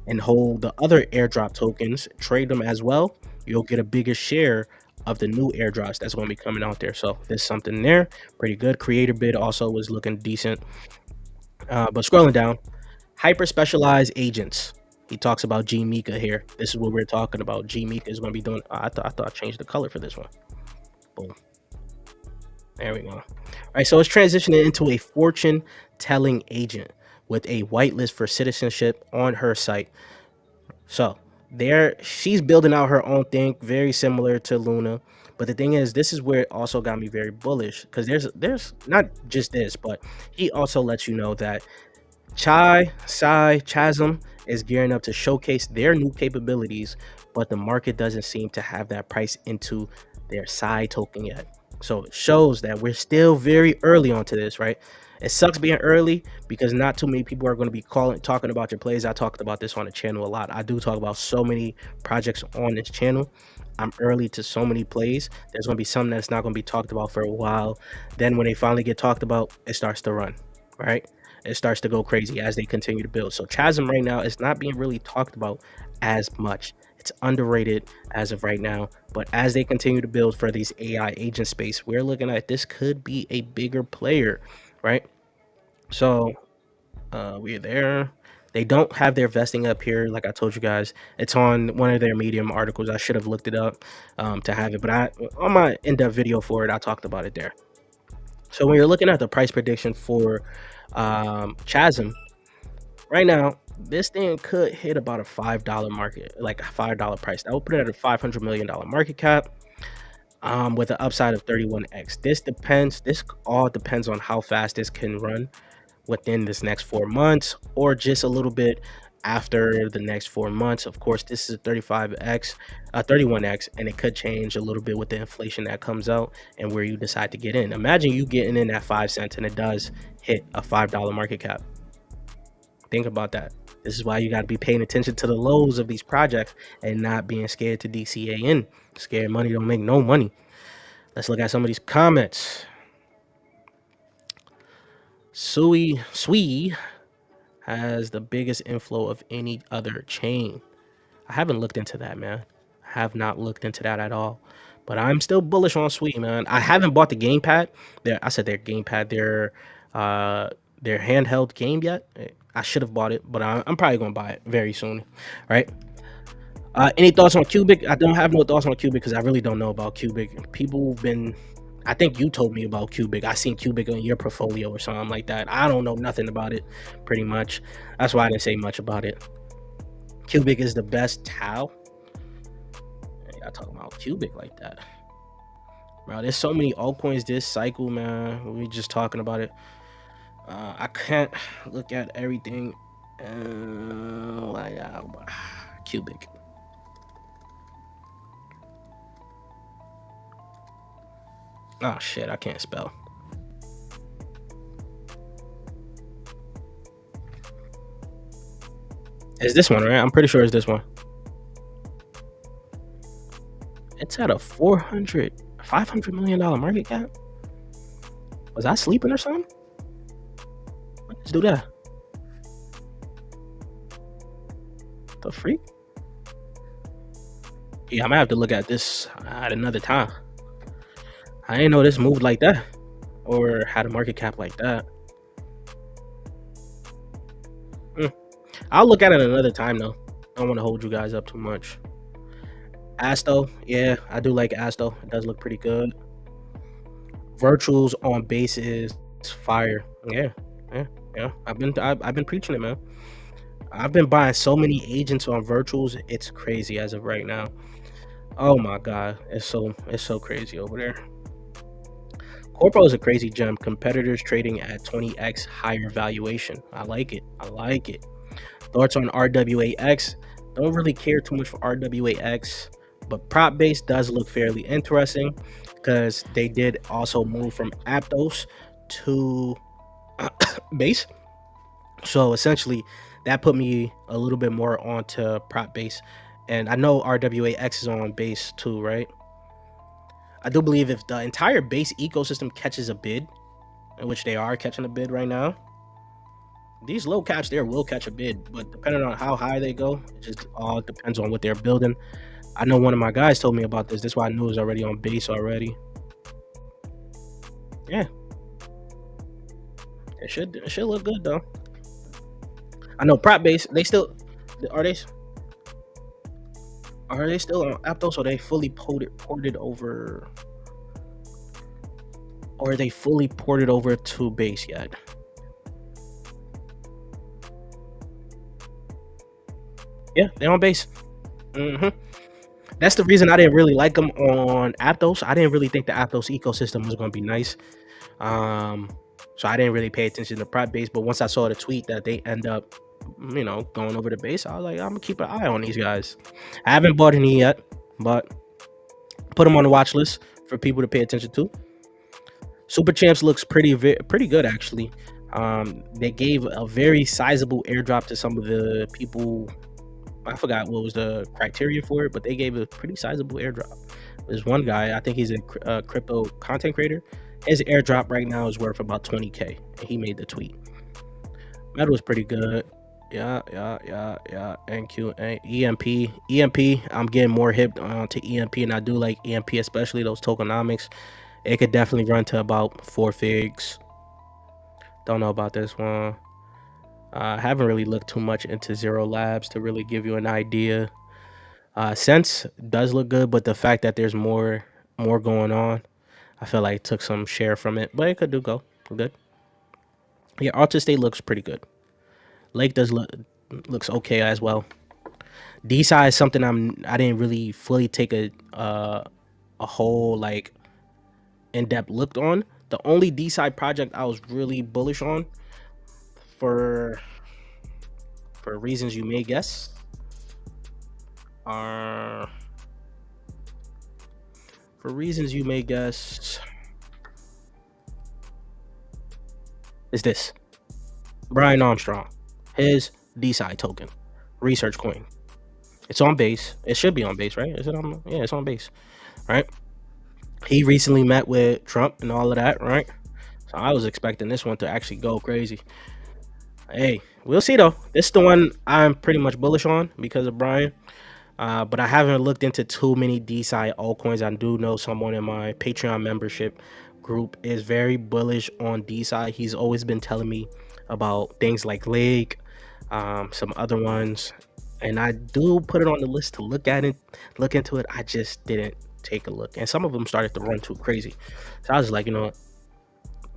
and hold the other airdrop tokens, trade them as well, you'll get a bigger share of the new airdrops that's going to be coming out there. So there's something there, pretty good. Creator bid also was looking decent. But scrolling down, hyper specialized agents. He talks about G Mika here. This is what we're talking about. G Mika is going to be doing. I thought I changed the color for this one. Boom. There we go. All right, so it's transitioning into a fortune telling agent with a whitelist for citizenship on her site. So there, she's building out her own thing, very similar to Luna. But the thing is, this is where it also got me very bullish, because there's not just this, but he also lets you know that Chasm is gearing up to showcase their new capabilities, but the market doesn't seem to have that price into their Psy token yet. So it shows that we're still very early onto this, right? It sucks being early because not too many people are going to be talking about your plays. I talked about this on the channel a lot. I do talk about so many projects on this channel. I'm early to so many plays. There's going to be some that's not going to be talked about for a while. Then when they finally get talked about, it starts to run, right? It starts to go crazy as they continue to build. So Chasm right now is not being really talked about as much. It's underrated as of right now. But as they continue to build for these AI agent space, we're looking at this could be a bigger player, right? So we're there. They don't have their vesting up here, like I told you guys. It's on one of their Medium articles. I should have looked it up to have it, but on my in-depth video for it, I talked about it there. So when you're looking at the price prediction for Chasm right now, this thing could hit about a $5 market, like a $5 price. That would put it at a $500 million market cap, with an upside of 31x. This all depends on how fast this can run within this next 4 months, or just a little bit after the next 4 months. Of course, this is a 35x, 31x, and it could change a little bit with the inflation that comes out and where you decide to get in. Imagine you getting in at 5 cents and it does hit a $5 market cap. Think about that. This is why you got to be paying attention to the lows of these projects and not being scared to DCA in. Scared money don't make no money. Let's look at some of these comments. Sui has the biggest inflow of any other chain. I haven't looked into that, man. I have not looked into that at all. But I'm still bullish on Sweet, man. I haven't bought the gamepad. I said their gamepad, their handheld game yet. I should have bought it, but I'm probably gonna buy it very soon, right? Any thoughts on Cubic? I don't have no thoughts on Cubic because I really don't know about Cubic. People been, I think you told me about Cubic. I seen Cubic on your portfolio or something like that. I don't know nothing about it, pretty much. That's why I didn't say much about it. Cubic is the best Tau. I talking about Cubic like that, bro. There's so many altcoins this cycle, man. We just talking about it. I can't look at everything. Cubic. Oh shit, I can't spell. It's this one, right? I'm pretty sure it's this one. It's at a 500 million dollar market cap. Was I sleeping or something? Let's do that. The freak? Yeah, I might have to look at this at another time. I didn't know this moved like that or had a market cap like that. I'll look at it another time though. I don't want to hold you guys up too much. Asto, yeah, I do like Asto. It does look pretty good. Virtuals on base is fire. Yeah. I've been preaching it, man. I've been buying so many agents on virtuals. It's crazy as of right now. Oh my god, it's so crazy over there. Qorpo is a crazy gem. Competitors trading at 20x higher valuation. I like it. Thoughts on RWAX? Don't really care too much for RWAX, but prop base does look fairly interesting because they did also move from Aptos to base. So essentially, that put me a little bit more onto prop base. And I know RWAX is on base too, right? I do believe if the entire base ecosystem catches a bid, in which they are catching a bid right now, these low caps there will catch a bid, but depending on how high they go, it just all depends on what they're building. I know one of my guys told me about this. That's why I knew it was already on base already. Yeah, it should look good though. I know prop base. They still are they still on Aptos, or they fully ported over, or are they fully ported over to base yet? Yeah, they're on base. That's the reason I didn't really like them on Aptos. I didn't really think the Aptos ecosystem was going to be nice. So I didn't really pay attention to prop base. But once I saw the tweet that they end up, going over the base, I was like, I'm gonna keep an eye on these guys. I haven't bought any yet, but put them on the watch list for people to pay attention to. Super Champs looks pretty good actually. They gave a very sizable airdrop to some of the people. I forgot what was the criteria for it, but they gave a pretty sizable airdrop. There's one guy, I think he's a crypto content creator. His airdrop right now is worth about 20K, and he made the tweet. That was pretty good. Yeah. NQ, EMP. I'm getting more hip to EMP, and I do like EMP, especially those tokenomics. It could definitely run to about 4 figs. Don't know about this one. I haven't really looked too much into Zero Labs to really give you an idea. Sense does look good, but the fact that there's more going on, I feel like it took some share from it, but it could do go good. Yeah, Alta State looks pretty good. Lake looks okay as well. DeSci is something I didn't really fully take a whole like in-depth look on. The only DeSci project I was really bullish on for reasons you may guess are is this Brian Armstrong, his DeSci token, research coin. It's on base. It should be on base, right? Is it on? Yeah, it's on base, right? He recently met with Trump and all of that, right? So I was expecting this one to actually go crazy. Hey, we'll see though. This is the one I'm pretty much bullish on because of Brian. But I haven't looked into too many DeSci altcoins. I do know someone in my Patreon membership group is very bullish on DeSci. He's always been telling me about things like Lake, some other ones, and I do put it on the list to look at it, look into it. I just didn't take a look, and some of them started to run too crazy. So I was like, you know what,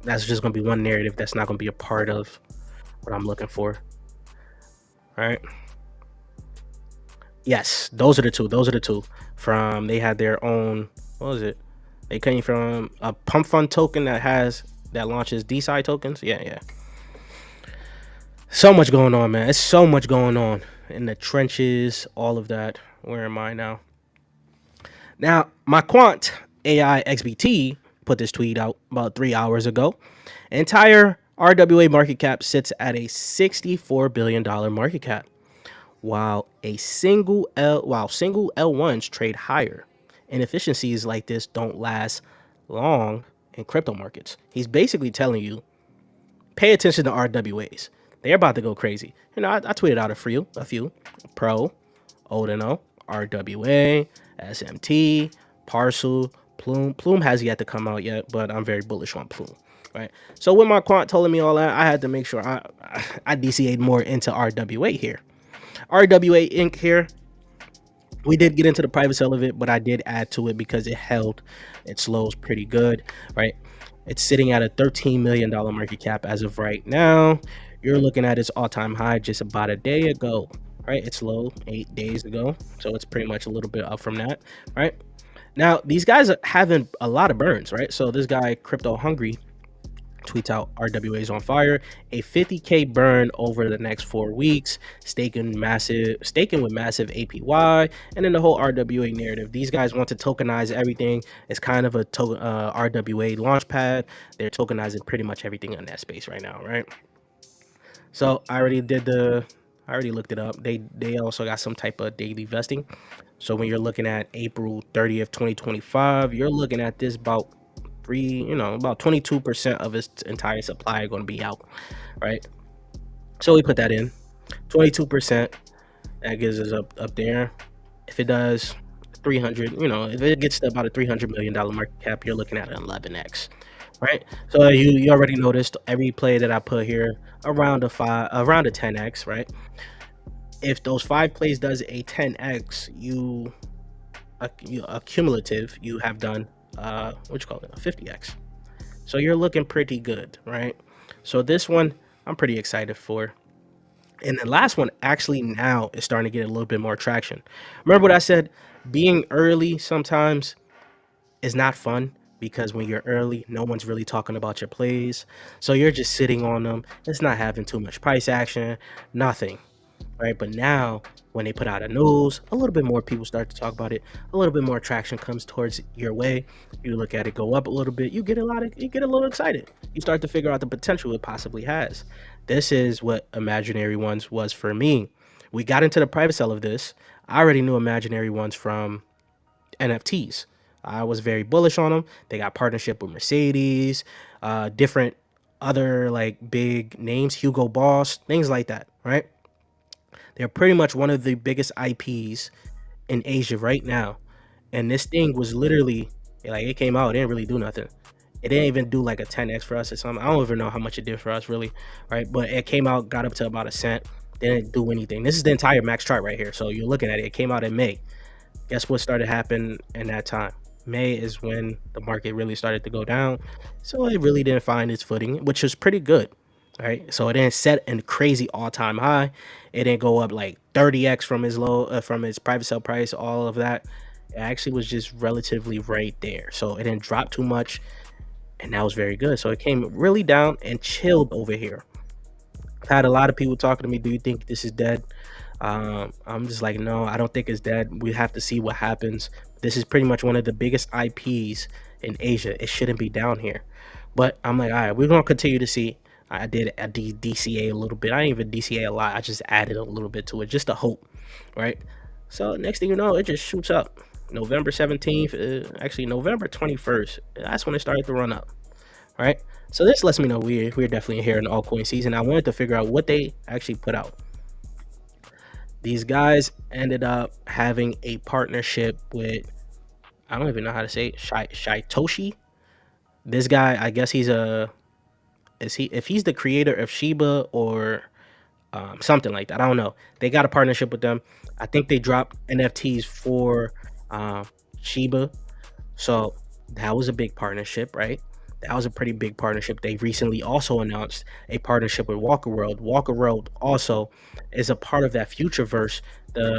that's just gonna be one narrative that's not gonna be a part of what I'm looking for. All right. Yes, those are the two. Those are the two. From they had their own. What was it? They came from a pump fund token that launches DeSci tokens. Yeah, yeah. So much going on, man. It's so much going on in the trenches. All of that. Where am I now? Now, my quant AI XBT put this tweet out about 3 hours ago. Entire RWA market cap sits at a $64 billion market cap, while single L1s trade higher. Inefficiencies like this don't last long in crypto markets. He's basically telling you, pay attention to RWAs. They're about to go crazy. You know, I tweeted out a few. Pro, Odino, RWA, SMT, Parcel, Plume. Plume has yet to come out yet, but I'm very bullish on Plume. Right. So when my quant told me all that, I had to make sure I DCA'd more into RWA here. RWA Inc. here. We did get into the private sale of it, but I did add to it because it held its lows pretty good, right? It's sitting at a $13 million market cap as of right now. You're looking at its all-time high just about a day ago, right? It's low 8 days ago, so it's pretty much a little bit up from that, right? Now, these guys are having a lot of burns, right? So this guy, Crypto Hungry, tweets out RWA's on fire, a 50K burn over the next 4 weeks, staking with massive APY, and then the whole RWA narrative. These guys want to tokenize everything. It's kind of a RWA launch pad. They're tokenizing pretty much everything in that space right now, right? So I already looked it up. They also got some type of daily vesting. So when you're looking at April 30th, 2025, you're looking at this about 22% of its entire supply going to be out, right? So we put that in 22%. That gives us up there. If it does 300, if it gets to about a $300 million market cap, you're looking at an 11x, right? So you already noticed every play that I put here around a 10x, right? If those 5 plays does a 10x, you cumulative, you have done a 50x. So you're looking pretty good, right? So this one I'm pretty excited for. And the last one actually now is starting to get a little bit more traction. Remember what I said? Being early sometimes is not fun, because when you're early, no one's really talking about your plays. So you're just sitting on them. It's not having too much price action, nothing. Right, but now when they put out a news, a little bit more people start to talk about it. A little bit more traction comes towards your way. You look at it go up a little bit. You get a little excited. You start to figure out the potential it possibly has. This is what Imaginary Ones was for me. We got into the private sale of this. I already knew Imaginary Ones from NFTs. I was very bullish on them. They got partnership with Mercedes, different other like big names, Hugo Boss, things like that, right? They're pretty much one of the biggest IPs in Asia right now. And this thing was literally, like, it came out, it didn't really do nothing. It didn't even do like a 10x for us or something. I don't even know how much it did for us really, right? But it came out, got up to about a cent, didn't do anything. This is the entire max chart right here. So you're looking at it. It came out in May. Guess what started happening in that time? May is when the market really started to go down. So it really didn't find its footing, which was pretty good. Right, so it didn't set a crazy all-time high. It didn't go up like 30x from his low, from his private sale price. All of that, it actually was just relatively right there. So it didn't drop too much, and that was very good. So it came really down and chilled over here. I've had a lot of people talking to me, do you think this is dead? I'm just like, no, I don't think it's dead. We have to see what happens. This is pretty much one of the biggest IPs in Asia. It shouldn't be down here, but I'm like, all right, we're gonna continue to see. I did a DCA a little bit. I didn't even DCA a lot. I just added a little bit to it just to hope, right? So next thing you know, it just shoots up. November 17th, actually November 21st. That's when it started to run up, right? So this lets me know we're definitely here in the altcoin season. I wanted to figure out what they actually put out. These guys ended up having a partnership with, I don't even know how to say it, Shaitoshi. This guy, I guess he's a, is he, if he's the creator of Shiba or something like that. I don't know. They got a partnership with them. I think they dropped NFTs for um, Shiba. So that was a big partnership, right? That was a pretty big partnership. They recently also announced a partnership with Walker World. Walker World also is a part of that future verse.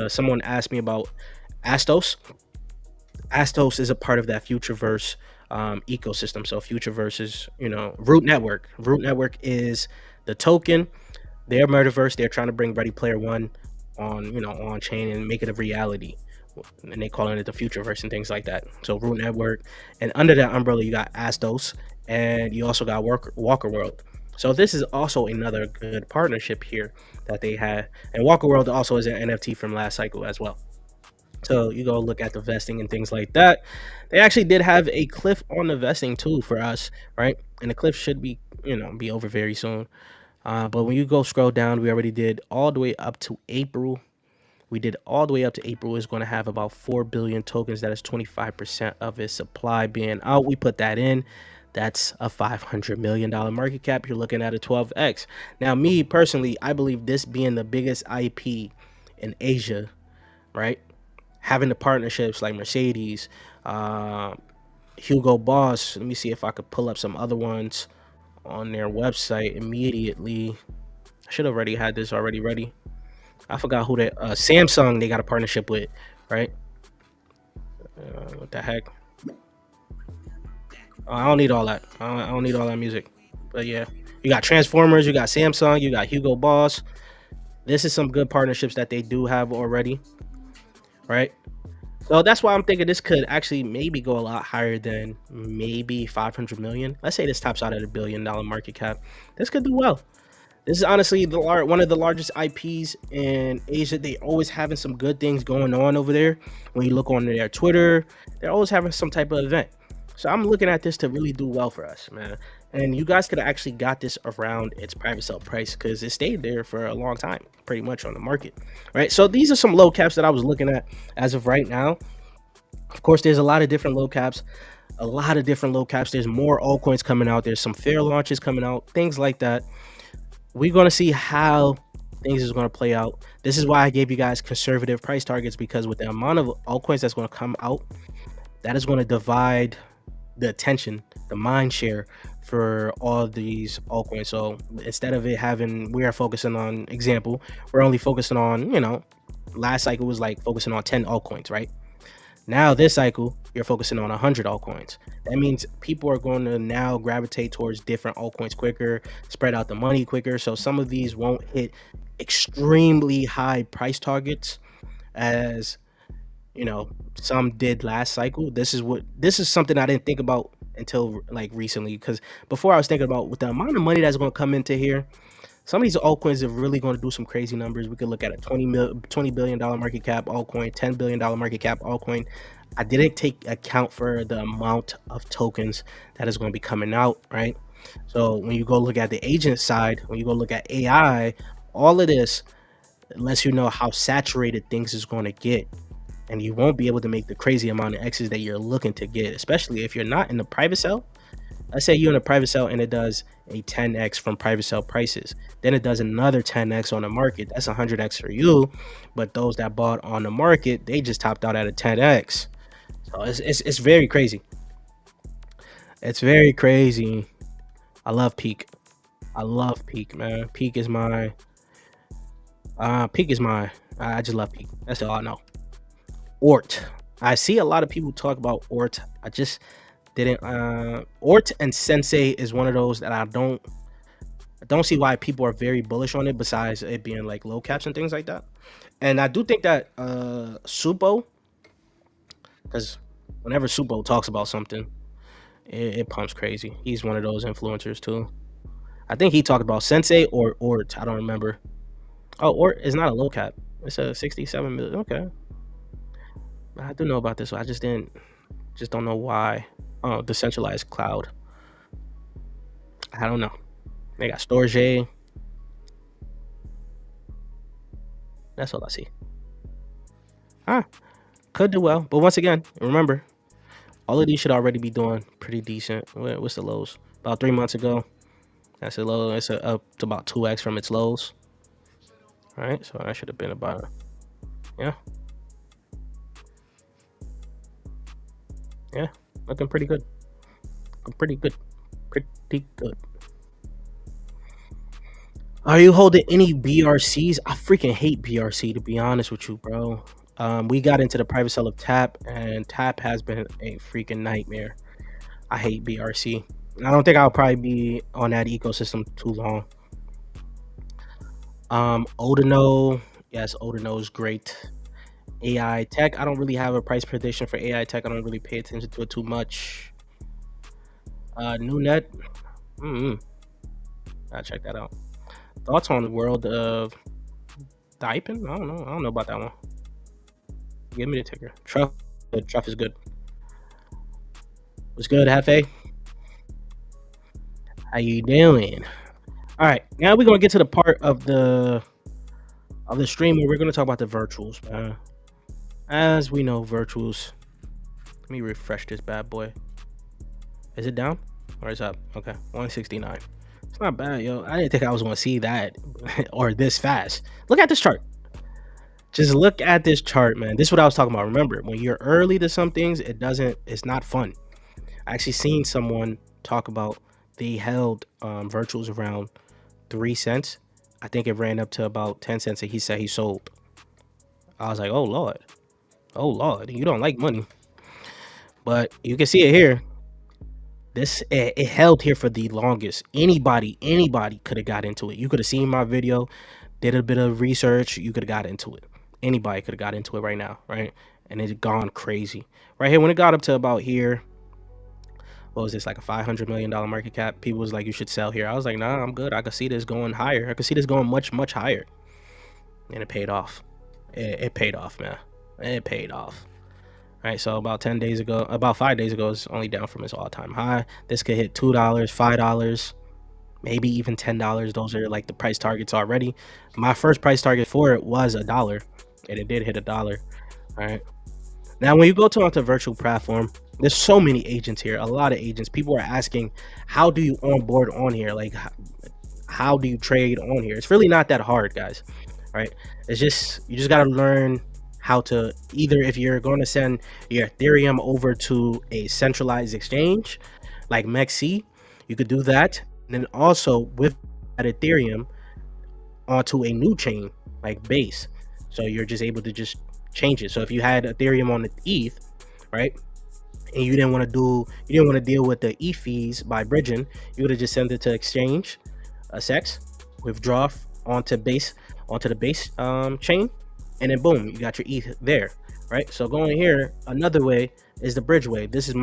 Someone asked me about Astos. Astos is a part of that future verse ecosystem. So future verse is, Root Network. Root Network is the token. Their metaverse, they're trying to bring Ready Player One on, on chain and make it a reality. And they calling it the futureverse and things like that. So Root Network, and under that umbrella, you got Astos, and you also got Walker World. So this is also another good partnership here that they had. And Walker World also is an NFT from last cycle as well. So you go look at the vesting and things like that. They actually did have a cliff on the vesting too for us, right? And the cliff should be, be over very soon. But when you go scroll down, we already did all the way up to April. We did all the way up to April. Is going to have about 4 billion tokens. That is 25% of its supply being out. We put that in. That's a $500 million market cap. You're looking at a 12x. Now, me personally, I believe this being the biggest IP in Asia, right? Having the partnerships like Mercedes, Hugo Boss. Let me see if I could pull up some other ones on their website immediately. I should have already had this already ready. I forgot who that Samsung they got a partnership with, right? What the heck? I don't need all that. I don't need all that music. But yeah, you got Transformers, you got Samsung, you got Hugo Boss. This is some good partnerships that they do have already, right? So that's why I'm thinking this could actually maybe go a lot higher than maybe 500 million. Let's say this tops out at $1 billion market cap. This could do well. This is honestly one of the largest IPs in Asia. They always having some good things going on over there. When you look on their Twitter, they're always having some type of event. So I'm looking at this to really do well for us, man. And you guys could have actually got this around its private sale price because it stayed there for a long time, pretty much on the market, right? So these are some low caps that I was looking at as of right now. Of course, there's a lot of different low caps. There's more altcoins coming out. There's some fair launches coming out, things like that. We're going to see how things is going to play out. This is why I gave you guys conservative price targets, because with the amount of altcoins that's going to come out, that is going to divide the attention, the mind share for all these altcoins. So instead of it having, we are focusing on, example, we're only focusing on, last cycle was like focusing on 10 altcoins, right? Now this cycle, you're focusing on 100 altcoins. That means people are going to now gravitate towards different altcoins quicker, spread out the money quicker. So some of these won't hit extremely high price targets as some did last cycle. This is something I didn't think about until like recently, because before I was thinking about with the amount of money that's going to come into here, some of these altcoins are really going to do some crazy numbers. We could look at a $20 billion market cap altcoin, $10 billion market cap altcoin. I didn't take account for the amount of tokens that is going to be coming out, right? So when you go look at the agent side, when you go look at AI, all of this lets you know how saturated things is going to get. And you won't be able to make the crazy amount of X's that you're looking to get, especially if you're not in the private sale. Let's say you're in a private sale and it does a 10x from private sale prices. Then it does another 10x on the market. That's 100x for you. But those that bought on the market, they just topped out at a 10x. So it's very crazy. It's very crazy. I love Peak. Man. Peak is my. I just love Peak. That's all I know. Ort. I see a lot of people talk about Ort. I just didn't. Ort and Sensei is one of those that I don't see why people are very bullish on it, besides it being like low caps and things like that. And I do think that Supo, because whenever Supo talks about something, it pumps crazy. He's one of those influencers too. I think he talked about Sensei or Ort. I don't remember. Oh, Ort is not a low cap. It's a 67 million. Okay. I do know about this. I just don't know why. Oh, decentralized cloud. I don't know. They got Storage. That's all I see. Could do well, but once again, remember, all of these should already be doing pretty decent. What's the lows? About 3 months ago, that's a low. It's up to about 2x from its lows. All right, so that should have been about, yeah, yeah, looking pretty good. Pretty good. Pretty good. Are you holding any BRCs? I freaking hate BRC, to be honest with you, bro. We got into the private sale of Tap, and Tap has been a freaking nightmare. I hate BRC. I don't think I'll probably be on that ecosystem too long. Odino, yes, Odino is great. AI Tech, I don't really have a price prediction for AI Tech. I don't really pay attention to it too much. New Net, I'll check that out. Thoughts on the world of Dipin? I don't know. I don't know about that one. Give me the ticker. Truff is good. What's good, Hefe? How you doing? All right, now we're gonna get to the part of the stream where we're gonna talk about the virtuals, man. As we know, virtuals. Let me refresh this bad boy. Is it down or is it up? Okay, 169. It's not bad, yo. I didn't think I was gonna see that or this fast. Look at this chart. Just look at this chart, man. This is what I was talking about. Remember, when you're early to some things, it's not fun. I actually seen someone talk about they held virtuals around 3 cents. I think it ran up to about 10 cents and he said he sold. I was like, oh Lord, you don't like money. But you can see it here. It held here for the longest. Anybody could have got into it. You could have seen my video, did a bit of research, you could have got into it. Anybody could have got into it right now, right? And it's gone crazy. Right here, when it got up to about here, what was this, like a $500 million market cap? People was like, you should sell here. I was like, nah, I'm good. I could see this going higher. I could see this going much, much higher. And it paid off. It paid off, man. It paid off. All right, so about 5 days ago, it's only down from its all-time high. This could hit $2, $5, maybe even $10. Those are like the price targets already. My first price target for it was $1, and it did hit $1. All right. Now, when you go to onto virtual platform, there's so many agents here, a lot of agents. People are asking, how do you onboard on here? Like, how do you trade on here? It's really not that hard, guys. Right? It's just, you just got to learn how to, either if you're going to send your Ethereum over to a centralized exchange like MEXC, you could do that. And then also with that Ethereum onto a new chain like Base. So you're just able to just change it. So if you had Ethereum on the ETH, right, and you didn't want to deal with the ETH fees by bridging, you would have just sent it to exchange, SEX, withdraw onto the Base chain, and then boom, you got your ETH there, right? So going here, another way is the bridge way. This is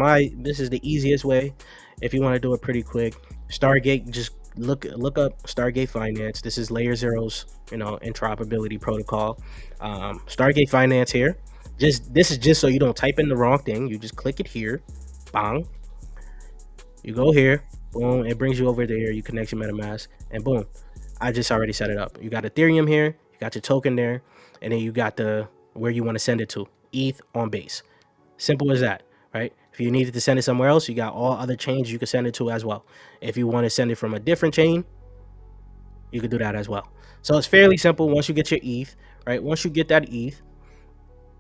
the easiest way if you want to do it pretty quick. Stargate, just look up Stargate Finance. This is Layer Zero's, interoperability protocol. Stargate Finance here. This is just so you don't type in the wrong thing. You just click it here, bang. You go here, boom. It brings you over there. You connect your MetaMask, and boom. I just already set it up. You got Ethereum here. You got your token there, and then you got where you want to send it to. ETH on Base. Simple as that, right? If you needed to send it somewhere else, you got all other chains you can send it to as well. If you want to send it from a different chain, you could do that as well. So it's fairly simple once you get your ETH, right? Once you get that ETH,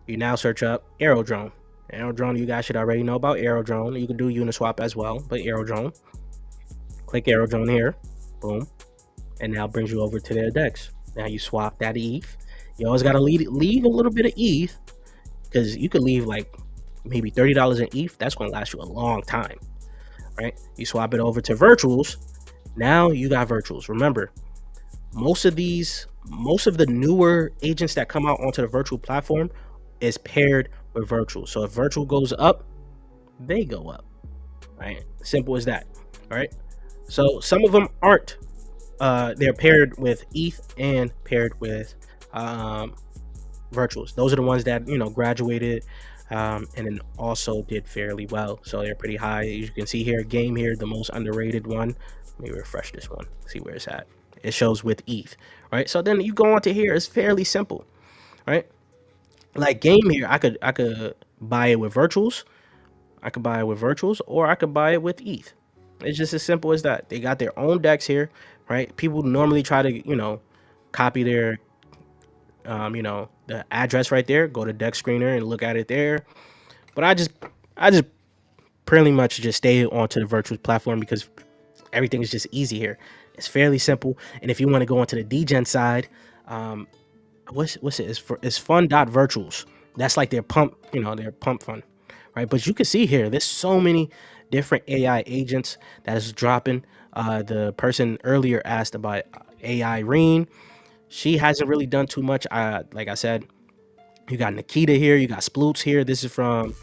you now search up Aerodrome. Aerodrome, you guys should already know about Aerodrome. You can do Uniswap as well, but Aerodrome. Click Aerodrome here, boom, and now brings you over to their DEX. Now you swap that ETH. You always got to leave a little bit of ETH, because you could leave like maybe $30 in ETH. That's going to last you a long time, right? You swap it over to virtuals. Now you got virtuals. Remember, most of the newer agents that come out onto the virtual platform is paired with virtual. So if virtual goes up, they go up, right? Simple as that. All right. So some of them aren't. They're paired with ETH and paired with virtuals. Those are the ones that graduated and then also did fairly well. So they're pretty high. You can see here, Game here, the most underrated one. Let me refresh this one, see where it's at. It shows with ETH, right? So then you go on to here. It's fairly simple. right? Like game here, I could buy it with virtuals. I could buy it with virtuals, or I could buy it with ETH. It's just as simple as that. They got their own decks here, right? People normally try to, copy their, the address right there. Go to deck screener and look at it there. But I just pretty much just stay onto the virtual platform because everything is just easy here. It's fairly simple. And if you want to go onto the degen side, um, what's it? It's fun.virtuals. That's like their pump, their pump fund, right? But you can see here, there's so many different AI agents that is dropping. The person earlier asked about AI Reen. She hasn't really done too much. Like I said, you got Nikita here, you got Sploots here. This is from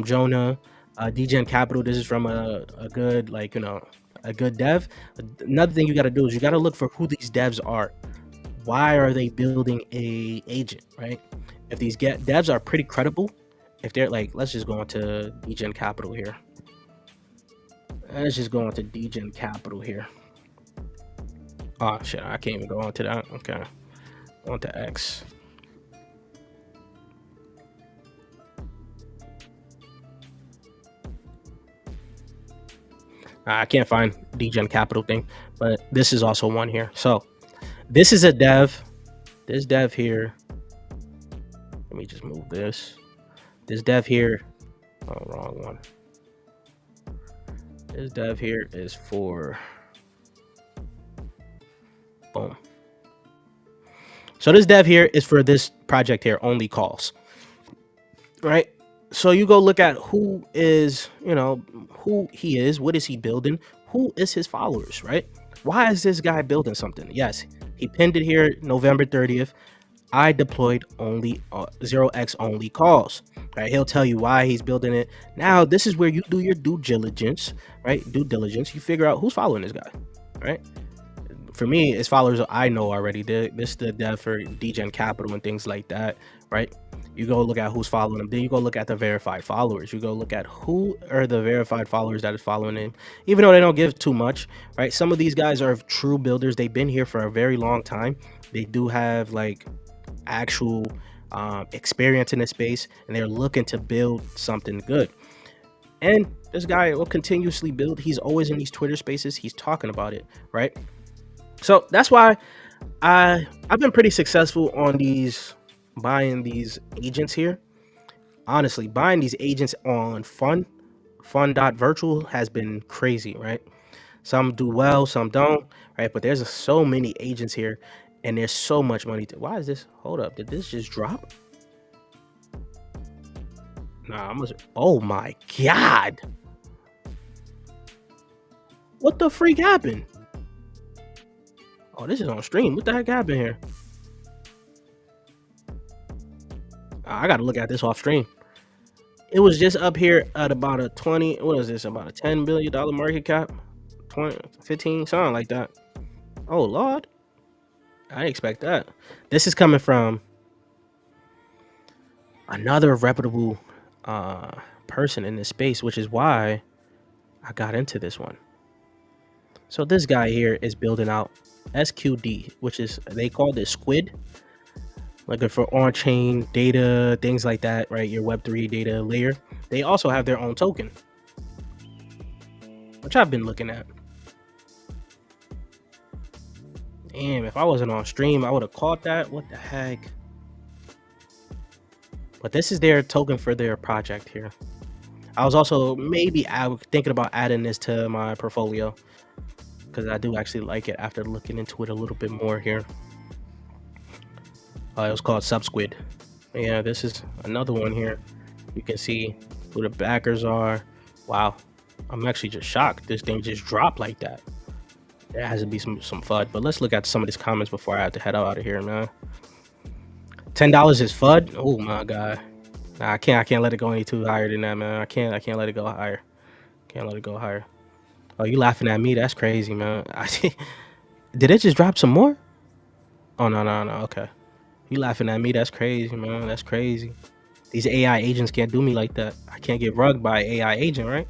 Jonah, DGen Capital. This is from a good, a good dev. Another thing you got to do is you got to look for who these devs are. Why are they building a agent, right? If these devs are pretty credible, if they're like, let's just go into DGen Capital here. Let's just go into DGen Capital here. Oh shit, I can't even go on to that. Okay, on to X. I can't find DGen Capital thing, but this is also one here. So this is a dev. This dev here. Let me just move this. This dev here. Oh, wrong one. This dev here is for. Boom. So this dev here is for this project here, only calls. Right? So you go look at who is, who he is, what is he building, who is his followers, right? Why is this guy building something? Yes, he pinned it here November 30th. I deployed only 0x only calls, right? He'll tell you why he's building it. Now, this is where you do your due diligence, right? Due diligence. You figure out who's following this guy, right? For me, his followers I know already. This is the dev for DGen Capital and things like that, right? You go look at who's following him. Then you go look at the verified followers. You go look at who are the verified followers that is following him, even though they don't give too much, right? Some of these guys are true builders. They've been here for a very long time. They do have like actual experience in this space, and they're looking to build something good. And this guy will continuously build. He's always in these Twitter spaces. He's talking about it, right? So that's why I've been pretty successful on buying these agents here. Honestly, buying these agents on fun.virtual has been crazy, right? Some do well, some don't, right? But there's so many agents here, and there's so much money. Why is this? Hold up, did this just drop? Nah, oh my god, what the freak happened? Oh, this is on stream. What the heck happened here? I gotta look at this off stream. It was just up here at about a 20. What is this? About a $10 billion market cap? 20, 15, something like that. Oh Lord, I didn't expect that. This is coming from another reputable person in this space, which is why I got into this one. So this guy here is building out SQD, which is, they call this Squid, like for on-chain data, things like that, right? Your Web3 data layer. They also have their own token, which I've been looking at. Damn, if I wasn't on stream, I would have caught that. What the heck? But this is their token for their project here. I was also thinking about adding this to my portfolio, because I do actually like it after looking into it a little bit more here. It was called Subsquid. Yeah, this is another one here. You can see who the backers are. Wow, I'm actually just shocked this thing just dropped like that. There has to be some FUD, but let's look at some of these comments before I have to head out of here, man. $10 is FUD. Oh my god, nah, I can't let it go any too higher than that, man. I can't let it go higher. Can't let it go higher. Oh, you laughing at me? That's crazy, man. Did it just drop some more? Oh no, okay. You laughing at me? That's crazy, man. That's crazy. These AI agents can't do me like that. I can't get rugged by AI agent, right?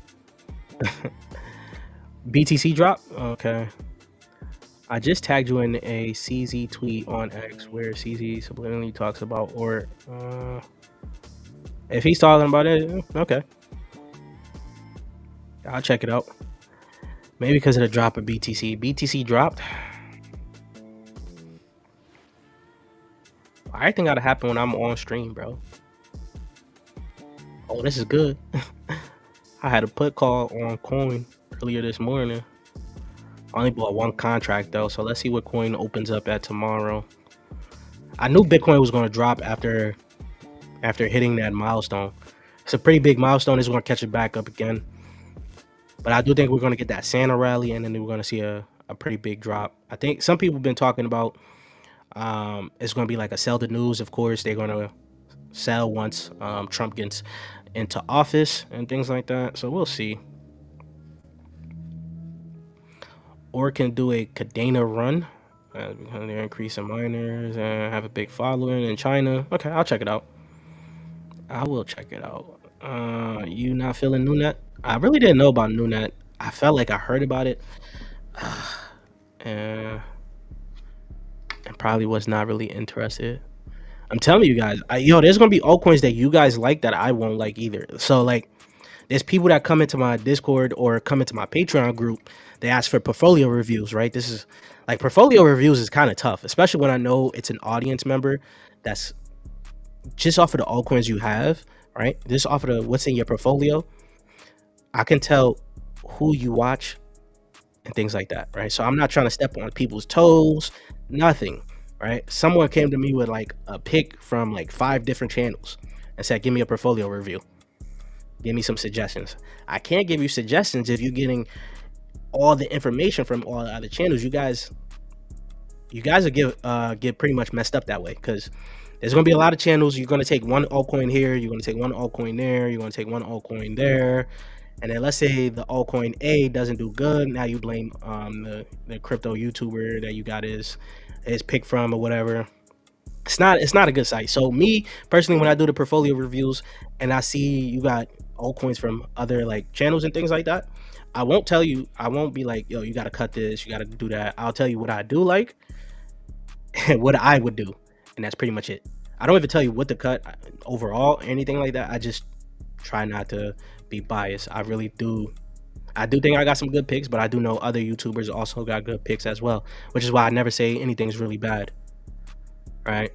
BTC drop? Okay. I just tagged you in a CZ tweet on X where CZ subliminally talks about, or if he's talking about it, okay, I'll check it out. Maybe because of the drop of BTC. BTC dropped. Everything gotta happen when I'm on stream, bro. Oh, this is good. I had a put call on coin earlier this morning. I only bought one contract though, so let's see what coin opens up at tomorrow. I knew Bitcoin was gonna drop after hitting that milestone. It's a pretty big milestone. It's gonna catch it back up again. But I do think we're gonna get that Santa rally, and then we're gonna see a pretty big drop. I think some people have been talking about it's gonna be like a sell the news. Of course, they're gonna sell once Trump gets into office and things like that. So we'll see. Or can do a Cadena run because they're increasing miners and have a big following in China. Okay, I'll check it out. I will check it out. You not feeling Nunet? I really didn't know about Nunet. I felt like I heard about it, and probably was not really interested. I'm telling you guys, there's gonna be altcoins that you guys like that I won't like either. So like, there's people that come into my Discord or come into my Patreon group. They ask for portfolio reviews, right? This is like portfolio reviews is kind of tough, especially when I know it's an audience member that's just off of the altcoins you have, right? Just off of what's in your portfolio. I can tell who you watch and things like that, right? So I'm not trying to step on people's toes, nothing, right? Someone came to me with like a pick from like 5 different channels and said, give me a portfolio review. Give me some suggestions. I can't give you suggestions if you're getting all the information from all the other channels. You guys will get pretty much messed up that way, because there's going to be a lot of channels. You're going to take one altcoin here, you're going to take one altcoin there, you're going to take one altcoin there, and then let's say the altcoin A doesn't do good. Now you blame the crypto YouTuber that you got his pick from or whatever. It's not a good site. So me personally, when I do the portfolio reviews and I see you got altcoins from other like channels and things like that, I won't tell you. I won't be like, yo, you got to cut this, you got to do that. I'll tell you what I do like and what I would do, and that's pretty much it. I don't even tell you what to cut overall or anything like that. I just try not to be biased. I really do. I do think I got some good picks, but I do know other YouTubers also got good picks as well, which is why I never say anything's really bad. Right?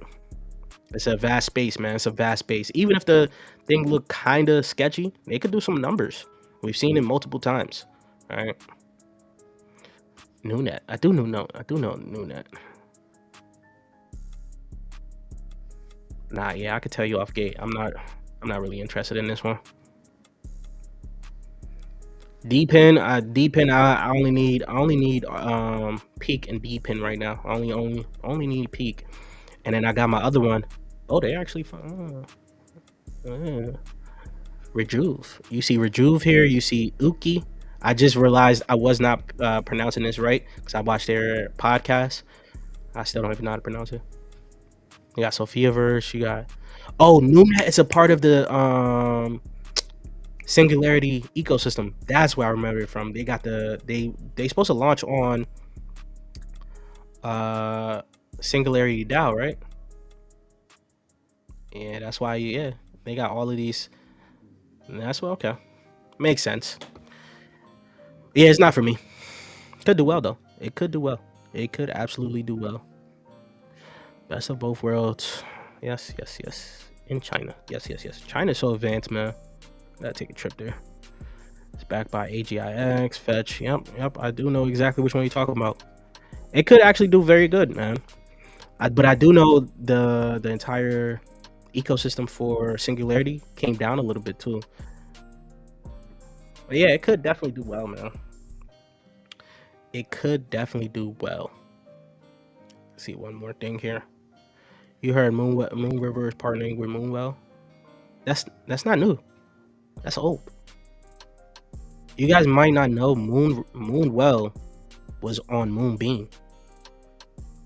It's a vast space, man. It's a vast space. Even if the thing look kind of sketchy, they could do some numbers. We've seen it multiple times. All right. Nunet. I do know Nunet. Nah, yeah, I could tell you off gate. I'm not really interested in this one. D-pin, I only need peak and B-pin right now. I only need peak. And then I got my other one. Oh, they actually Rejuve. You see Rejuve here, you see Uki. I just realized I was not pronouncing this right because I watched their podcast. I still don't even know how to pronounce it. You got Sophiaverse, you got Nunet is a part of the Singularity ecosystem. That's where I remember it from. They got they supposed to launch on Singularity DAO, right? Yeah, that's why. Yeah, they got all of these. And that's what. Okay, makes sense. Yeah, it's not for me. Could do well though. It could do well. It could absolutely do well. Best of both worlds. Yes. In China. Yes. China's so advanced, man. Gotta take a trip there. It's backed by AGIX, Fetch. Yep. I do know exactly which one you're talking about. It could actually do very good, man. But I do know the entire ecosystem for Singularity came down a little bit too. But yeah, it could definitely do well, man. It could definitely do well. Let's see one more thing here. You heard Moon River is partnering with Moonwell. That's not new. That's old. You guys might not know Moonwell was on Moonbeam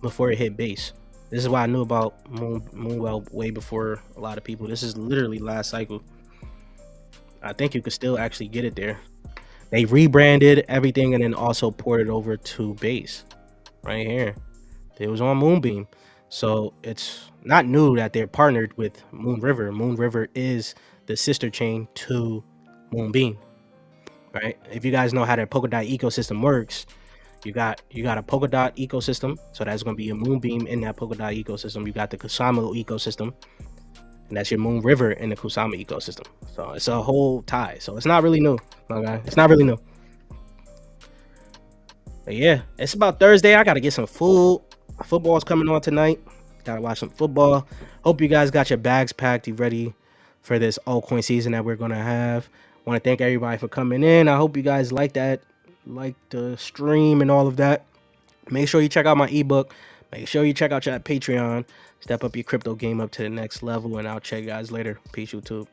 before it hit base. This is why I knew about Moonwell way before a lot of people. This is literally last cycle. I think you could still actually get it there. They rebranded everything and then also ported over to base. right here. It was on Moonbeam. So it's not new that they're partnered with Moon River. Moon River is the sister chain to Moonbeam, right? If you guys know how the polka dot ecosystem works, you got a polka dot ecosystem. So that's going to be a Moonbeam in that polka dot ecosystem. You got the Kusama ecosystem, and that's your Moon River in the Kusama ecosystem. So it's a whole tie. So it's not really new, okay? It's not really new. But yeah, it's about Thursday. I gotta get some food. Football's coming on tonight. Gotta watch some football. Hope you guys got your bags packed. You ready for this altcoin season that we're gonna have. Want to thank everybody for coming in. I hope you guys like the stream and all of that. Make sure you check out my ebook. Make sure you check out your Patreon. Step up your crypto game up to the next level. And I'll check you guys later. Peace, YouTube.